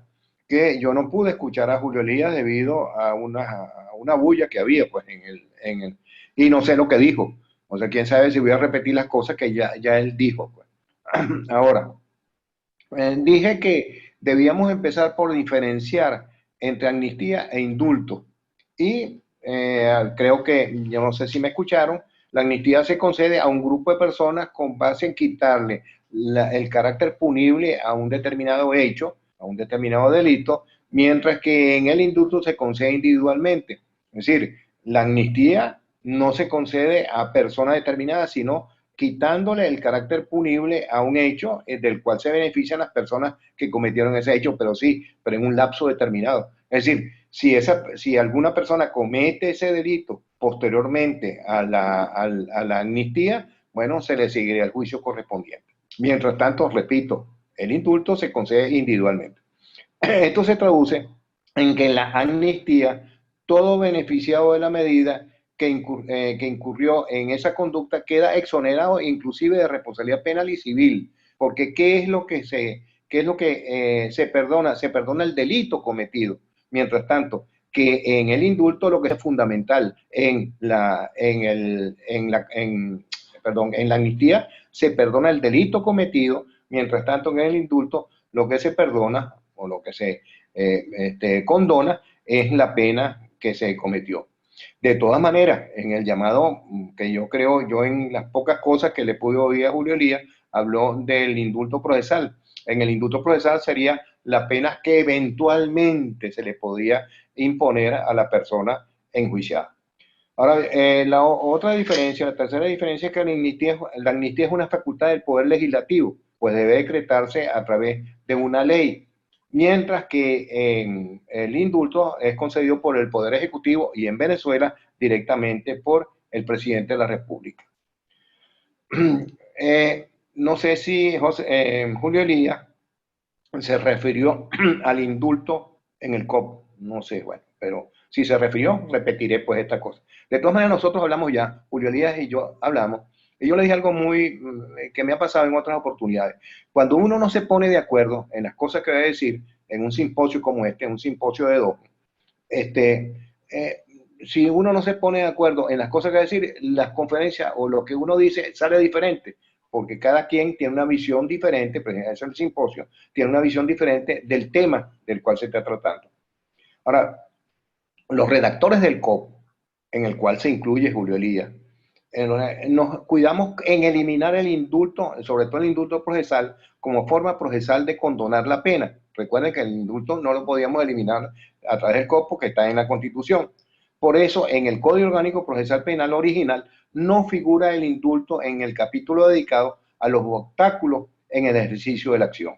E: que yo no pude escuchar a Julio Elías debido a una bulla que había, pues, y no sé lo que dijo. O sea, quién sabe si voy a repetir las cosas que ya él dijo, pues. Ahora, dije que debíamos empezar por diferenciar entre amnistía e indulto. Y creo que, yo no sé si me escucharon, la amnistía se concede a un grupo de personas con base en quitarle el carácter punible a un determinado hecho, a un determinado delito, mientras que en el indulto se concede individualmente. Es decir, la amnistía no se concede a personas determinadas, sino quitándole el carácter punible a un hecho del cual se benefician las personas que cometieron ese hecho, pero en un lapso determinado. Es decir, si alguna persona comete ese delito posteriormente a la amnistía, bueno, se le seguiría el juicio correspondiente. Mientras tanto, repito, el indulto se concede individualmente. Esto se traduce en que en la amnistía todo beneficiado de la medida que incurrió en esa conducta queda exonerado inclusive de responsabilidad penal y civil, porque ¿qué es lo que se perdona? Se perdona el delito cometido. Mientras tanto, que en el indulto lo que es fundamental en la amnistía se perdona el delito cometido, mientras tanto en el indulto lo que se perdona o lo que se condona es la pena que se cometió. De todas maneras, en el llamado que yo creo, yo en las pocas cosas que le pude oír a Julio Elías, habló del indulto procesal. En el indulto procesal sería la pena que eventualmente se le podía imponer a la persona enjuiciada. Ahora, la otra diferencia, la tercera diferencia es que la amnistía es una facultad del Poder Legislativo, pues debe decretarse a través de una ley, mientras que el indulto es concedido por el Poder Ejecutivo y en Venezuela directamente por el presidente de la República. No sé si Julio Elías se refirió al indulto en el COP, no sé, bueno, pero si se refirió, repetiré pues esta cosa. De todas maneras, nosotros hablamos ya, Julio Elías y yo hablamos, y yo le dije algo que me ha pasado en otras oportunidades. Cuando uno no se pone de acuerdo en las cosas que va a decir en un simposio como este, un simposio de dos, si uno no se pone de acuerdo en las cosas que va a decir, las conferencias o lo que uno dice sale diferente, porque cada quien tiene una visión diferente, pues eso es el simposio, tiene una visión diferente del tema del cual se está tratando. Ahora, los redactores del COP, en el cual se incluye Julio Elías, nos cuidamos en eliminar el indulto, sobre todo el indulto procesal, como forma procesal de condonar la pena. Recuerden que el indulto no lo podíamos eliminar a través del COP porque está en la Constitución. Por eso, en el Código Orgánico Procesal Penal original no figura el indulto en el capítulo dedicado a los obstáculos en el ejercicio de la acción.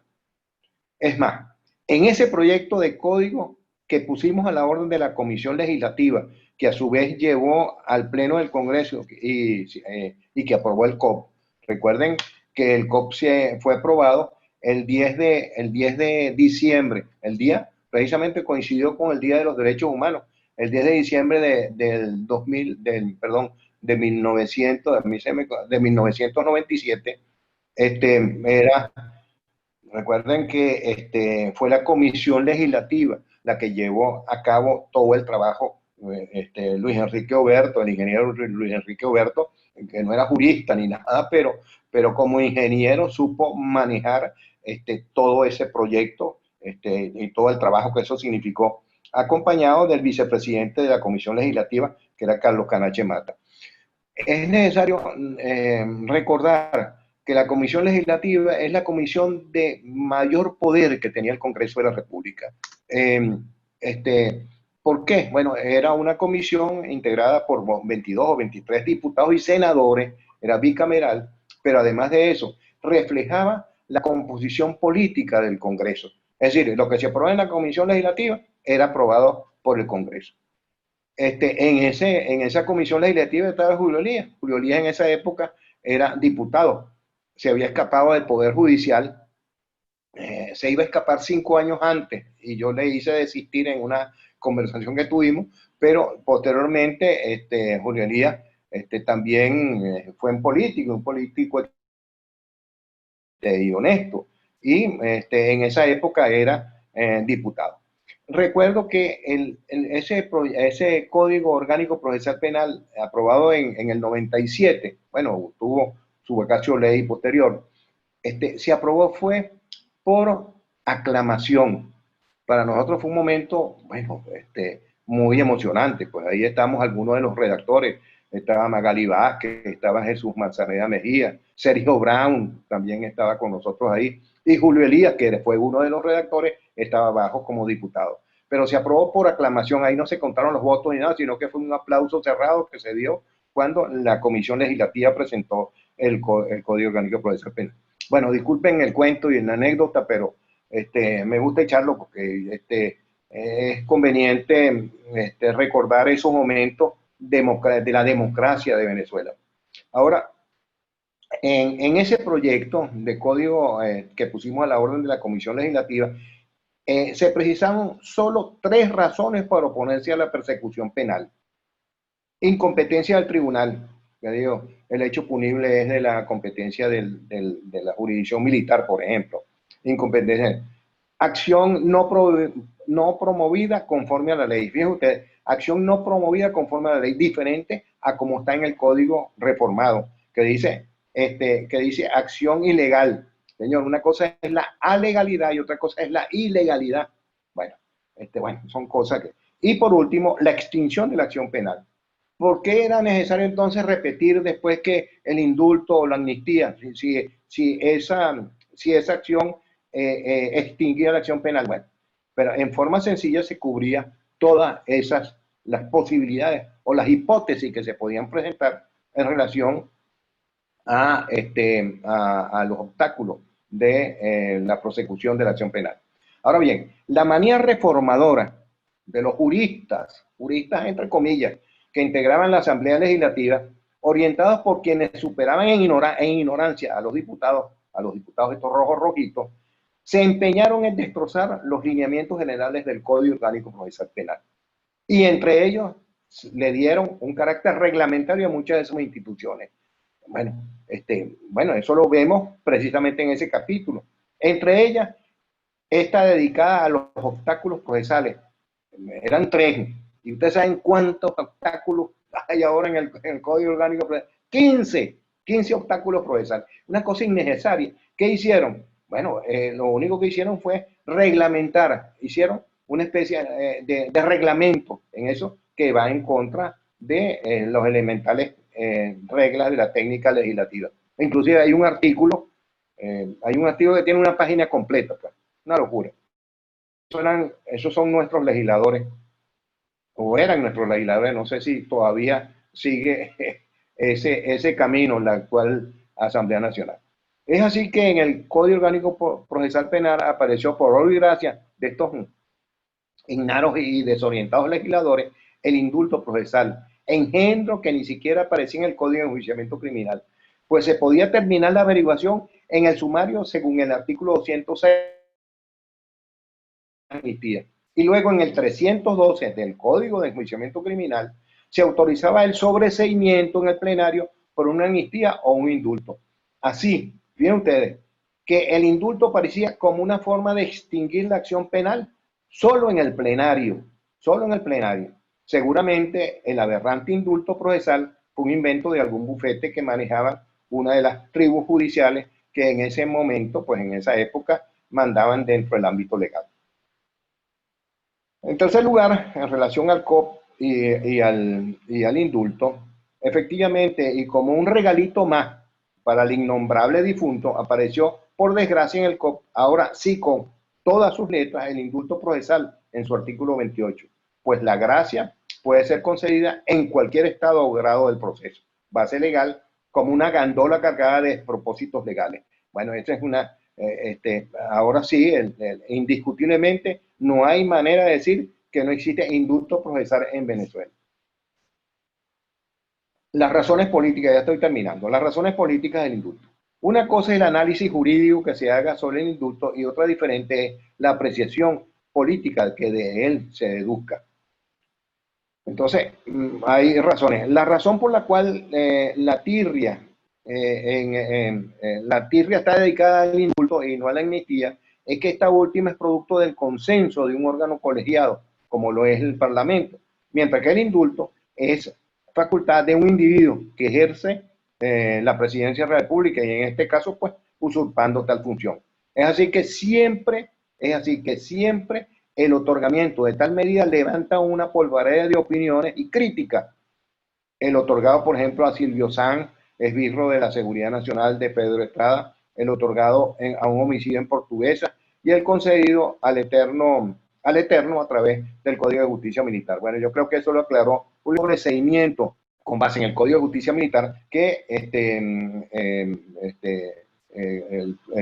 E: Es más, en ese proyecto de código que pusimos a la orden de la Comisión Legislativa, que a su vez llevó al Pleno del Congreso y que aprobó el COP. Recuerden que el COP fue aprobado el 10 de diciembre. El día precisamente coincidió con el Día de los Derechos Humanos. El 10 de diciembre de 1997, recuerden que fue la Comisión Legislativa la que llevó a cabo todo el trabajo. Luis Enrique Oberto, el ingeniero Luis Enrique Oberto, que no era jurista ni nada, pero como ingeniero supo manejar todo ese proyecto y todo el trabajo que eso significó, acompañado del vicepresidente de la Comisión Legislativa, que era Carlos Canache Mata. Es necesario recordar que la comisión legislativa es la comisión de mayor poder que tenía el Congreso de la República. ¿Por qué? Bueno, era una comisión integrada por 22 o 23 diputados y senadores, era bicameral, pero además de eso, reflejaba la composición política del Congreso. Es decir, lo que se aprobaba en la comisión legislativa era aprobado por el Congreso. En esa comisión legislativa estaba Julio Elías. Julio Elías en esa época era diputado, se había escapado del Poder Judicial, se iba a escapar 5 años antes y yo le hice desistir en una conversación que tuvimos, pero posteriormente Julio Elías también fue un político y honesto, y en esa época era diputado. Recuerdo que ese Código Orgánico Procesal Penal aprobado en el 97, bueno, tuvo su vacatio ley posterior, se aprobó fue por aclamación. Para nosotros fue un momento, bueno, muy emocionante, pues ahí estamos algunos de los redactores, estaba Magali Vázquez, estaba Jesús Manzaneda Mejía, Sergio Brown también estaba con nosotros ahí, y Julio Elías, que fue uno de los redactores, estaba abajo como diputado. Pero se aprobó por aclamación, ahí no se contaron los votos ni nada, sino que fue un aplauso cerrado que se dio cuando la Comisión Legislativa presentó el Código Orgánico Procesal Penal. Bueno, disculpen el cuento y la anécdota, pero me gusta echarlo porque es conveniente recordar esos momentos de la democracia de Venezuela. Ahora, en ese proyecto de código que pusimos a la orden de la Comisión Legislativa, se precisaron solo 3 razones para oponerse a la persecución penal. Incompetencia del tribunal, ya digo, el hecho punible es de la competencia de la jurisdicción militar, por ejemplo. Incompetencia. Acción no promovida conforme a la ley. Fíjense ustedes, acción no promovida conforme a la ley, diferente a como está en el código reformado, que dice acción ilegal. Señor, una cosa es la alegalidad y otra cosa es la ilegalidad. Bueno, son cosas que... Y por último, la extinción de la acción penal. ¿Por qué era necesario entonces repetir después que el indulto o la amnistía, si esa acción extinguía la acción penal? Bueno, pero en forma sencilla se cubría todas las posibilidades o las hipótesis que se podían presentar en relación a los obstáculos de la prosecución de la acción penal. Ahora bien, la manía reformadora de los juristas entre comillas, que integraban la Asamblea Legislativa, orientados por quienes superaban en ignorancia a los diputados estos rojos rojitos, se empeñaron en destrozar los lineamientos generales del Código Orgánico Procesal Penal. Y entre ellos le dieron un carácter reglamentario a muchas de esas instituciones. Bueno, eso lo vemos precisamente en ese capítulo. Entre ellas, esta dedicada a los obstáculos procesales. Eran 3. Y ustedes saben cuántos obstáculos hay ahora en el Código Orgánico Procesal. 15 obstáculos procesales. Una cosa innecesaria. ¿Qué hicieron? Bueno, lo único que hicieron fue reglamentar. Hicieron una especie de reglamento en eso que va en contra de los elementales reglas de la técnica legislativa. Inclusive hay un artículo que tiene una página completa, pues. Una locura. Esos son nuestros legisladores, o eran nuestros legisladores, no sé si todavía sigue ese camino la actual Asamblea Nacional. Es así que en el Código Orgánico Procesal Penal apareció por obra y gracia de estos ignaros y desorientados legisladores el indulto procesal, engendro que ni siquiera aparecía en el Código de Enjuiciamiento Criminal, pues se podía terminar la averiguación en el sumario según el artículo 206 amnistía. Y luego en el 312 del Código de Enjuiciamiento Criminal se autorizaba el sobreseimiento en el plenario por una amnistía o un indulto. Así, fíjense ustedes, que el indulto parecía como una forma de extinguir la acción penal solo en el plenario. Seguramente el aberrante indulto procesal fue un invento de algún bufete que manejaba una de las tribus judiciales que en ese momento, pues en esa época, mandaban dentro del ámbito legal. En tercer lugar, en relación al COP y al indulto, efectivamente, y como un regalito más para el innombrable difunto apareció, por desgracia, en el COP, ahora sí con todas sus letras, el indulto procesal en su artículo 28, pues la gracia puede ser concedida en cualquier estado o grado del proceso, base legal, como una gandola cargada de propósitos legales. Bueno, esta es una, ahora sí, indiscutiblemente, no hay manera de decir que no existe indulto procesal en Venezuela. Las razones políticas, ya estoy terminando, las razones políticas del indulto. Una cosa es el análisis jurídico que se haga sobre el indulto y otra diferente es la apreciación política que de él se deduzca. Entonces, hay razones. La razón por la cual la tirria está dedicada al indulto y no a la amnistía es que esta última es producto del consenso de un órgano colegiado, como lo es el Parlamento, mientras que el indulto es facultad de un individuo que ejerce la presidencia de la República y en este caso, pues, usurpando tal función. Es así que siempre el otorgamiento de tal medida levanta una polvareda de opiniones y críticas. El otorgado, por ejemplo, a Silvio Sanz, esbirro de la Seguridad Nacional de Pedro Estrada, el otorgado a un homicidio en Portuguesa y el concedido al Eterno a través del Código de Justicia Militar. Bueno, yo creo que eso lo aclaró un procedimiento con base en el Código de Justicia Militar que el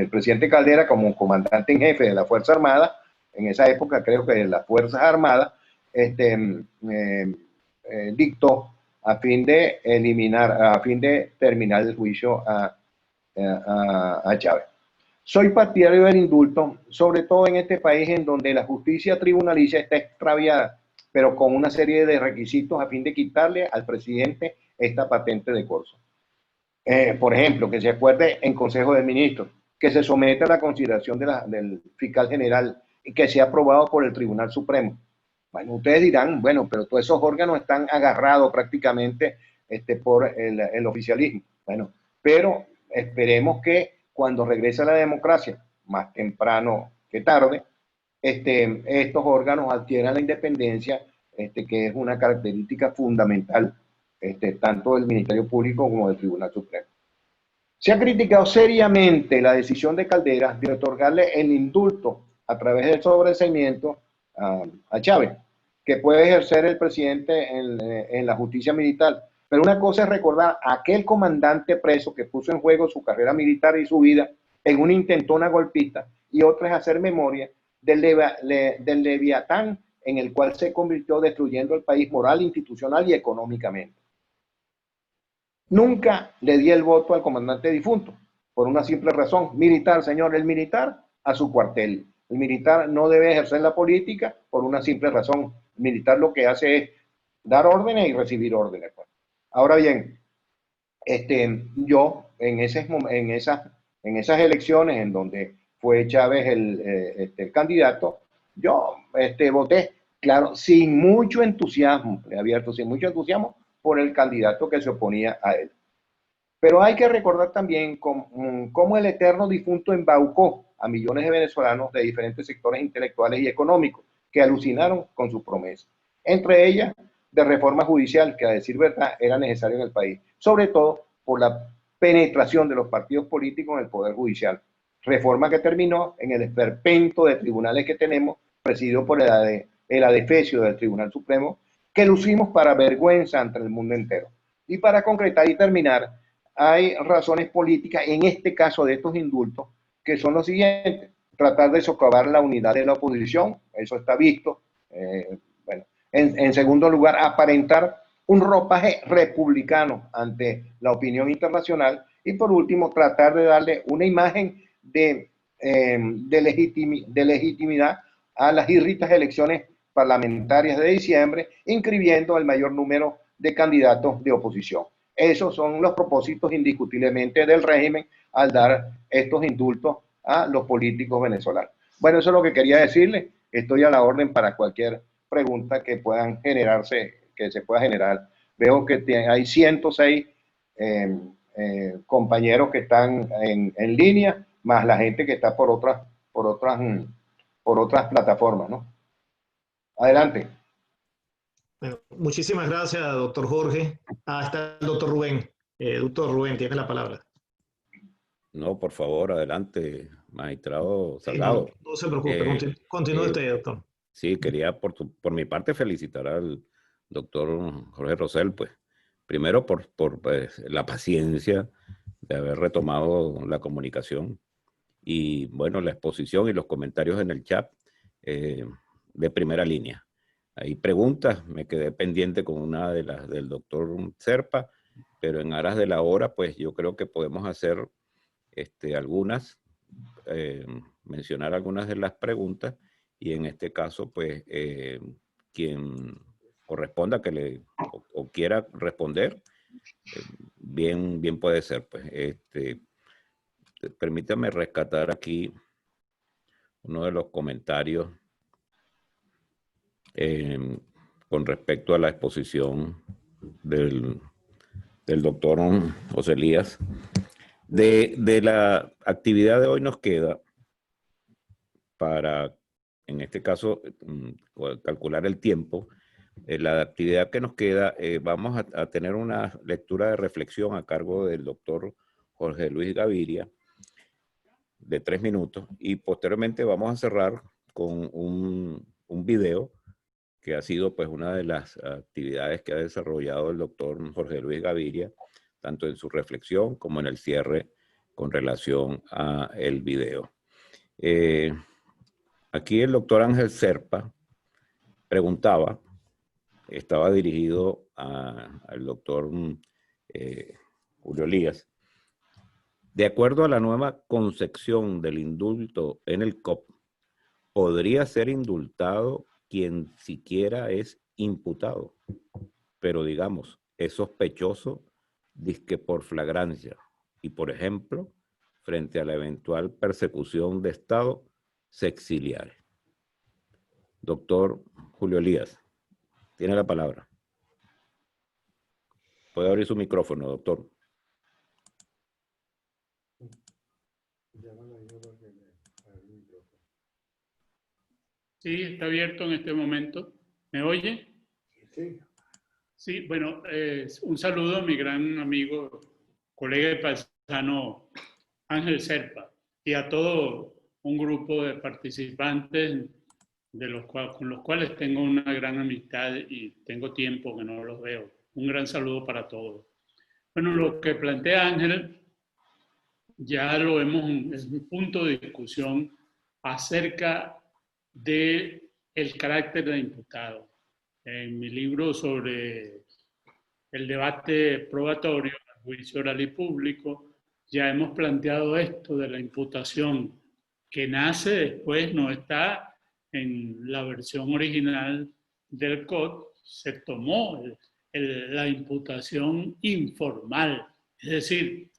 E: presidente Caldera, como comandante en jefe de la Fuerza Armada, en esa época creo que de las Fuerzas Armadas, dictó a fin de terminar el juicio a Chávez. Soy partidario del indulto, sobre todo en este país en donde la justicia tribunalicia está extraviada, pero con una serie de requisitos a fin de quitarle al presidente esta patente de corso. Por ejemplo, que se acuerde en Consejo de Ministros, que se someta a la consideración del fiscal general y que sea aprobado por el Tribunal Supremo. Bueno, ustedes dirán, bueno, pero todos esos órganos están agarrados prácticamente por el oficialismo. Bueno, pero esperemos que cuando regrese la democracia, más temprano que tarde, estos órganos adquieran la independencia, que es una característica fundamental, tanto del Ministerio Público como del Tribunal Supremo. Se ha criticado seriamente la decisión de Caldera de otorgarle el indulto a través del sobreseimiento a Chávez, que puede ejercer el presidente en la justicia militar. Pero una cosa es recordar a aquel comandante preso que puso en juego su carrera militar y su vida en una intentona golpista, y otra es hacer memoria del leviatán en el cual se convirtió destruyendo el país moral, institucional y económicamente. Nunca le di el voto al comandante difunto, por una simple razón: militar, señor, el militar a su cuartel. El militar no debe ejercer la política por una simple razón. El militar lo que hace es dar órdenes y recibir órdenes. Ahora bien, yo en esas elecciones en donde fue Chávez el candidato, yo voté, claro, sin mucho entusiasmo, sin mucho entusiasmo por el candidato que se oponía a él. Pero hay que recordar también cómo el eterno difunto embaucó a millones de venezolanos de diferentes sectores intelectuales y económicos que alucinaron con sus promesas. Entre ellas, de reforma judicial, que a decir verdad era necesario en el país, sobre todo por la penetración de los partidos políticos en el Poder Judicial. Reforma que terminó en el esperpento de tribunales que tenemos, presidido por el adefesio del Tribunal Supremo, que lucimos para vergüenza ante el mundo entero. Y para concretar y terminar, hay razones políticas, en este caso de estos indultos, que son los siguientes: tratar de socavar la unidad de la oposición, eso está visto. En segundo lugar, aparentar un ropaje republicano ante la opinión internacional. Y por último, tratar de darle una imagen de legitimidad a las irritas elecciones parlamentarias de diciembre, inscribiendo el mayor número de candidatos de oposición. Esos son los propósitos indiscutiblemente del régimen al dar estos indultos a los políticos venezolanos. Bueno, eso es lo que quería decirles. Estoy a la orden para cualquier pregunta que puedan generarse, que se pueda generar. Veo que hay 106 compañeros que están en línea, más la gente que está por otras plataformas, ¿no? Adelante.
B: Bueno, muchísimas gracias, doctor Jorge. Está el doctor Rubén. Doctor Rubén, tiene la palabra.
A: No, por favor, adelante, magistrado
B: Sí, no,
A: Salgado.
B: no se preocupe, continúe
A: Eh,
B: usted, doctor.
A: sí, quería por mi parte felicitar al doctor Jorge Rosell, pues, primero por pues, la paciencia de haber retomado la comunicación y, bueno, la exposición y los comentarios en el chat eh, de primera línea. Hay preguntas, me quedé pendiente con una de las del doctor Serpa, pero en aras de la hora, pues yo creo que podemos hacer algunas, mencionar algunas de las preguntas y en este caso, pues, quien corresponda que o quiera responder, bien puede ser. Pues, permítame rescatar aquí uno de los comentarios con respecto a la exposición del doctor José Elías. De la actividad de hoy nos queda para, en este caso, calcular el tiempo. La actividad que nos queda, vamos a tener una lectura de reflexión a cargo del doctor Jorge Luis Gaviria de 3 minutos y posteriormente vamos a cerrar con un video que ha sido pues una de las actividades que ha desarrollado el doctor Jorge Luis Gaviria, tanto en su reflexión como en el cierre con relación a el video. Aquí el doctor Ángel Serpa preguntaba, estaba dirigido al doctor Julio Elías, de acuerdo a la nueva concepción del indulto en el COP, ¿podría ser indultado quien siquiera es imputado, pero digamos, es sospechoso dizque por flagrancia y, por ejemplo, frente a la eventual persecución de Estado, se exiliare? Doctor Julio Elías, tiene la palabra. Puede abrir su micrófono, doctor.
C: Sí, está abierto en este momento. ¿Me oye?
F: Sí.
C: Sí, bueno, un saludo a mi gran amigo, colega y paisano Ángel Serpa y a todo un grupo de participantes con los cuales tengo una gran amistad y tengo tiempo que no los veo. Un gran saludo para todos. Bueno, lo que plantea Ángel ya lo es un punto de discusión acerca de el carácter de imputado. En mi libro sobre el debate probatorio, el juicio oral y público, ya hemos planteado esto de la imputación, que nace después, no está en la versión original del COD, se tomó la imputación informal, es decir,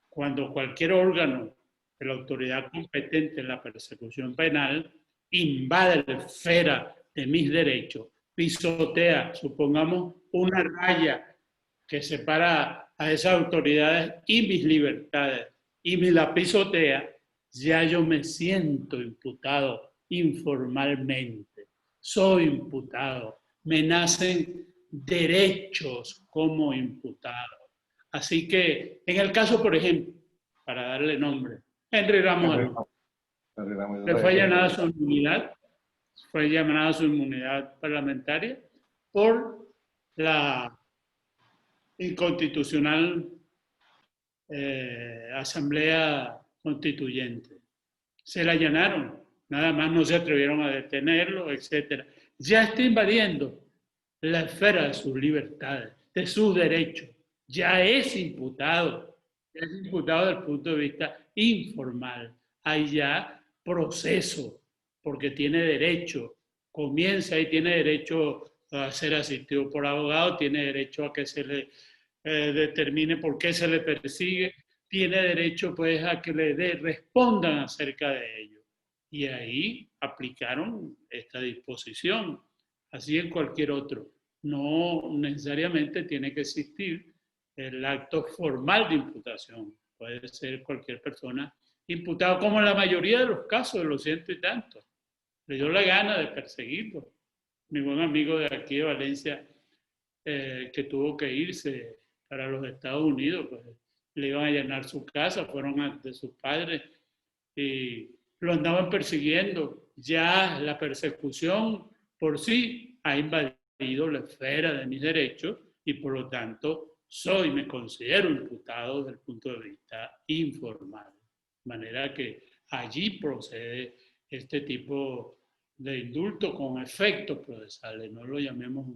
C: cuando cualquier órgano de la autoridad competente en la persecución penal invade la esfera de mis derechos, pisotea, supongamos, una raya que separa a esas autoridades y mis libertades, y me la pisotea, ya yo me siento imputado informalmente. Soy imputado. Me nacen derechos como imputado. Así que, en el caso, por ejemplo, para darle nombre, Henry Ramos Alonso, le fue allanada su inmunidad parlamentaria por la inconstitucional Asamblea Constituyente. Se la allanaron, nada más no se atrevieron a detenerlo, etc. Ya está invadiendo la esfera de sus libertades, de sus derechos. Ya es imputado desde el punto de vista informal. Hay ya proceso, porque tiene derecho, comienza y tiene derecho a ser asistido por abogado, tiene derecho a que se le determine por qué se le persigue, tiene derecho pues a que le respondan acerca de ello. Y ahí aplicaron esta disposición, así en cualquier otro. No necesariamente tiene que existir el acto formal de imputación. Puede ser cualquier persona imputada, como en la mayoría de los casos, de los ciento y tantos. Le dio la gana de perseguirlo. Mi buen amigo de aquí de Valencia, que tuvo que irse para los Estados Unidos, pues, le iban a allanar su casa, fueron de sus padres y lo andaban persiguiendo. Ya la persecución por sí ha invadido la esfera de mis derechos y por lo tanto me considero imputado desde el punto de vista informal. De manera que allí procede este tipo de indulto con efectos procesales, no lo llamemos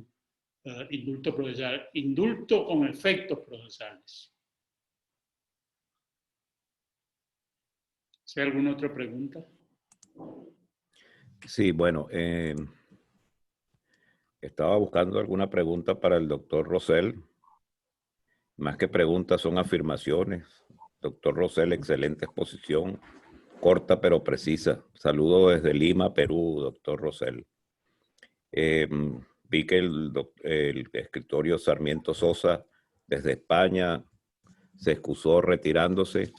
C: indulto procesal, indulto con efectos procesales. ¿Hay alguna otra pregunta?
A: Sí, bueno, estaba buscando alguna pregunta para el doctor Rosell. Más que preguntas, son afirmaciones. Doctor Rosell, excelente exposición, corta pero precisa. Saludo desde Lima, Perú, doctor Rosell. Vi que el escritorio Sarmiento Sosa, desde España, se excusó retirándose,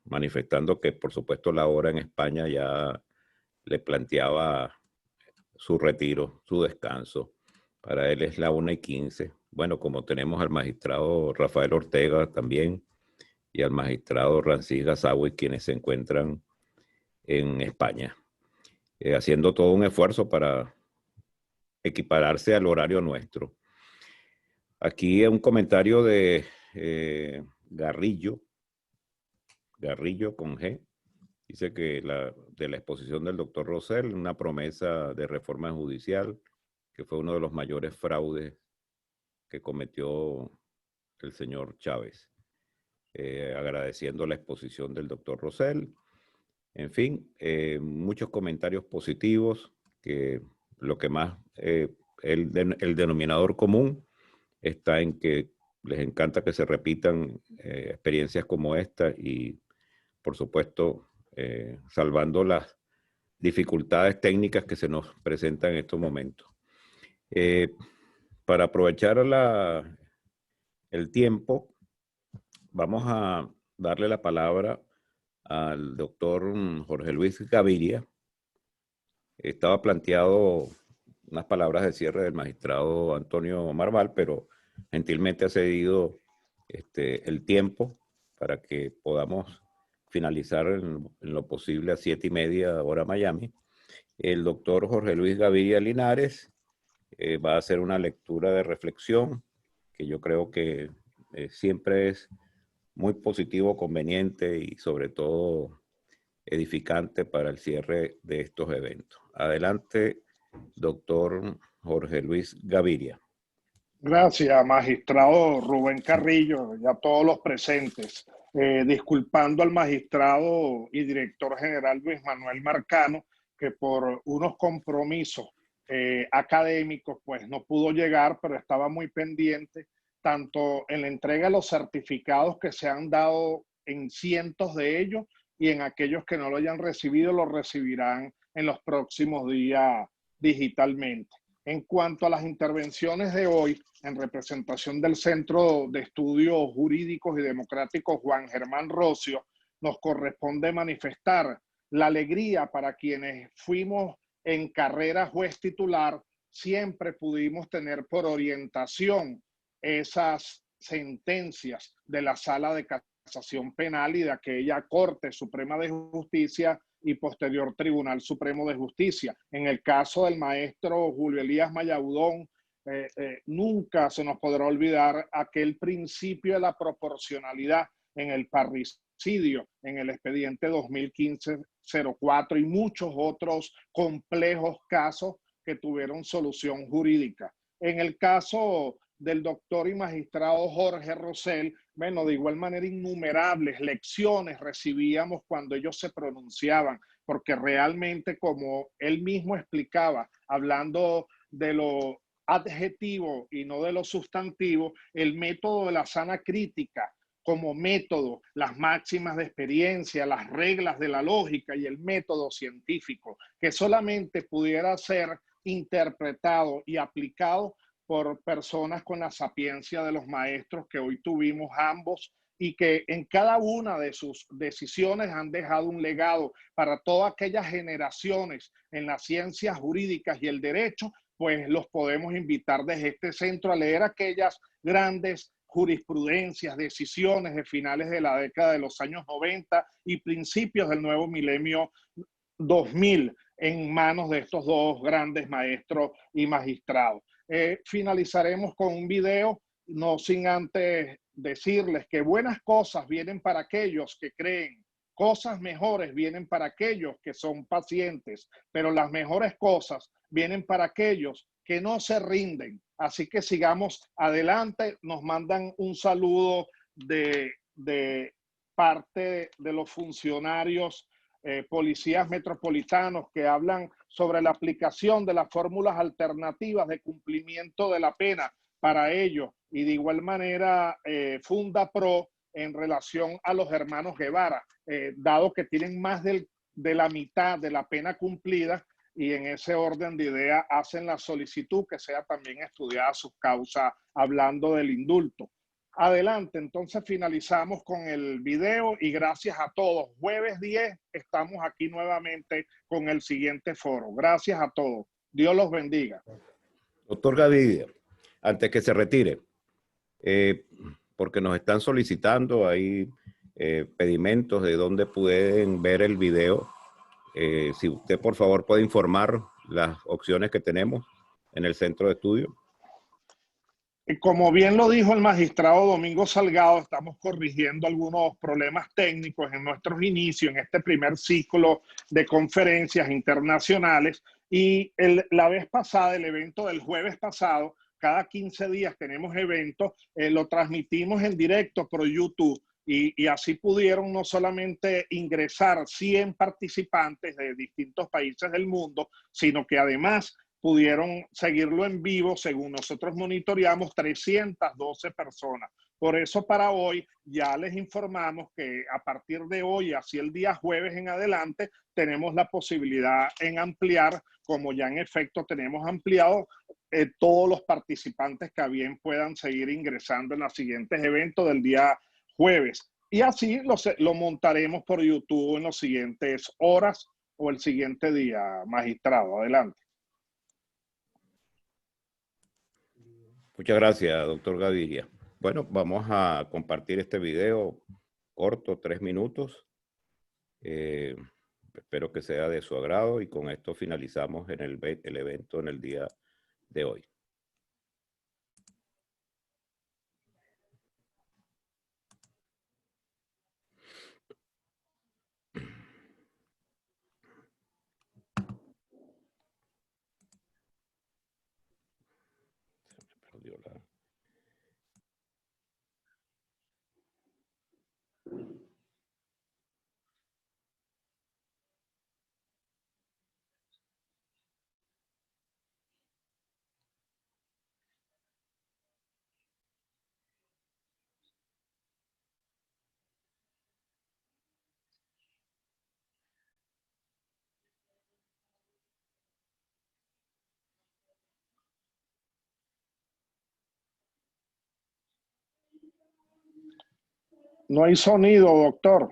A: manifestando que, por supuesto, la hora en España ya le planteaba su retiro, su descanso. Para él es la 1:15. Bueno, como tenemos al magistrado Rafael Ortega también y al magistrado Rancis Gazawi, quienes se encuentran en España, haciendo todo un esfuerzo para equipararse al horario nuestro. Aquí un comentario de Garrillo con G. Dice que de la exposición del doctor Rosell, una promesa de reforma judicial, que fue uno de los mayores fraudes que cometió el señor Chávez. Agradeciendo la exposición del doctor Rosell. En fin, muchos comentarios positivos, que lo que más, el denominador común está en que les encanta que se repitan experiencias como esta y, por supuesto, salvando las dificultades técnicas que se nos presentan en estos momentos. Para aprovechar el tiempo, vamos a darle la palabra al doctor Jorge Luis Gaviria. Estaba planteado unas palabras de cierre del magistrado Antonio Marval, pero gentilmente ha cedido el tiempo para que podamos finalizar en lo posible a 7:30 hora Miami. El doctor Jorge Luis Gaviria Linares va a hacer una lectura de reflexión que yo creo que siempre es muy positivo, conveniente y sobre todo edificante para el cierre de estos eventos. Adelante, doctor Jorge Luis Gaviria.
G: Gracias, magistrado Rubén Carrillo y a todos los presentes. Disculpando al magistrado y director general Luis Manuel Marcano, que por unos compromisos académicos pues no pudo llegar, pero estaba muy pendiente tanto en la entrega de los certificados que se han dado en cientos de ellos y en aquellos que no lo hayan recibido lo recibirán en los próximos días digitalmente. En cuanto a las intervenciones de hoy, en representación del Centro de Estudios Jurídicos y Democráticos Juan Germán Rocio, nos corresponde manifestar la alegría para quienes fuimos en carrera juez titular, siempre pudimos tener por orientación esas sentencias de la Sala de Casación Penal y de aquella Corte Suprema de Justicia y posterior Tribunal Supremo de Justicia. En el caso del maestro Julio Elías Mayaudón, nunca se nos podrá olvidar aquel principio de la proporcionalidad en el parricidio, en el expediente 2015-04 y muchos otros complejos casos que tuvieron solución jurídica. En el caso del doctor y magistrado Jorge Rosell, bueno, de igual manera innumerables lecciones recibíamos cuando ellos se pronunciaban, porque realmente, como él mismo explicaba, hablando de lo adjetivo y no de lo sustantivo, el método de la sana crítica como método, las máximas de experiencia, las reglas de la lógica y el método científico, que solamente pudiera ser interpretado y aplicado por personas con la sapiencia de los maestros que hoy tuvimos ambos y que en cada una de sus decisiones han dejado un legado para todas aquellas generaciones en las ciencias jurídicas y el derecho, pues los podemos invitar desde este centro a leer aquellas grandes jurisprudencias, decisiones de finales de la década de los años 90 y principios del nuevo milenio 2000 en manos de estos dos grandes maestros y magistrados. Finalizaremos con un video, no sin antes decirles que buenas cosas vienen para aquellos que creen, cosas mejores vienen para aquellos que son pacientes, pero las mejores cosas vienen para aquellos que no se rinden. Así que sigamos adelante. Nos mandan un saludo de parte de los funcionarios policías metropolitanos que hablan sobre la aplicación de las fórmulas alternativas de cumplimiento de la pena para ellos, y de igual manera Fundapro en relación a los hermanos Guevara, dado que tienen más de la mitad de la pena cumplida, y en ese orden de idea hacen la solicitud que sea también estudiada su causa hablando del indulto. Adelante, entonces finalizamos con el video y gracias a todos. Jueves 10 estamos aquí nuevamente con el siguiente foro. Gracias a todos. Dios los bendiga.
A: Doctor Gavidia, antes que se retire, porque nos están solicitando ahí pedimentos de dónde pueden ver el video. Si usted por favor puede informar las opciones que tenemos en el centro de estudio.
G: Como bien lo dijo el magistrado Domingo Salgado, estamos corrigiendo algunos problemas técnicos en nuestros inicios, en este primer ciclo de conferencias internacionales. Y la vez pasada, el evento del jueves pasado, cada 15 días tenemos eventos, lo transmitimos en directo por YouTube. Y así pudieron no solamente ingresar 100 participantes de distintos países del mundo, sino que además pudieron seguirlo en vivo, según nosotros monitoreamos, 312 personas. Por eso para hoy ya les informamos que a partir de hoy, así el día jueves en adelante, tenemos la posibilidad en ampliar, como ya en efecto tenemos ampliado, todos los participantes que bien puedan seguir ingresando en los siguientes eventos del día jueves. Y así lo montaremos por YouTube en las siguientes horas o el siguiente día, magistrado. Adelante.
A: Muchas gracias, doctor Gaviria. Bueno, vamos a compartir este video corto, 3 minutos. Espero que sea de su agrado y con esto finalizamos en el evento en el día de hoy.
G: No hay sonido, doctor.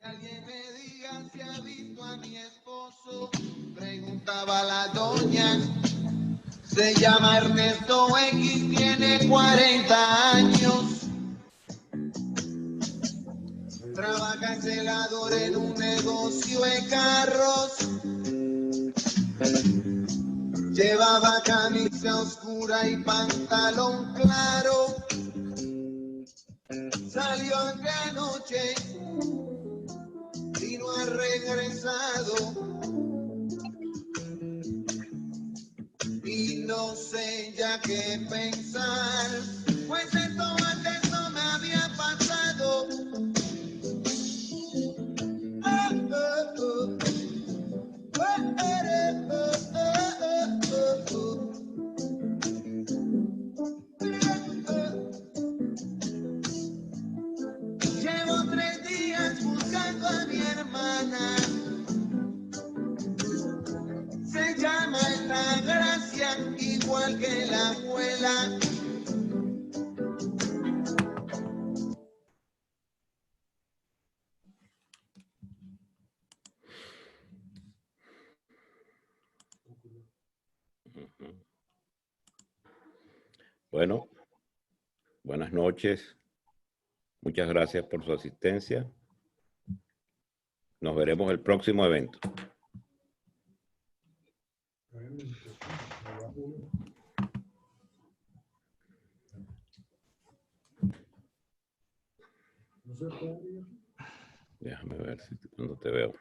H: Alguien me diga si ha visto a mi esposo, preguntaba la doña. Se llama Ernesto X, tiene 40 años. Trabaja en celador en un negocio de carros. Llevaba camisa camisa oscura y pantalón claro. Salió anoche y no ha regresado. Y no sé ya qué pensar, pues esto antes no me había pasado. Llevo 3 días buscando a mi hermana. Se llama Altagracia, igual que la abuela.
A: Bueno, buenas noches. Muchas gracias por su asistencia. Nos veremos el próximo evento. Déjame ver si cuando te veo.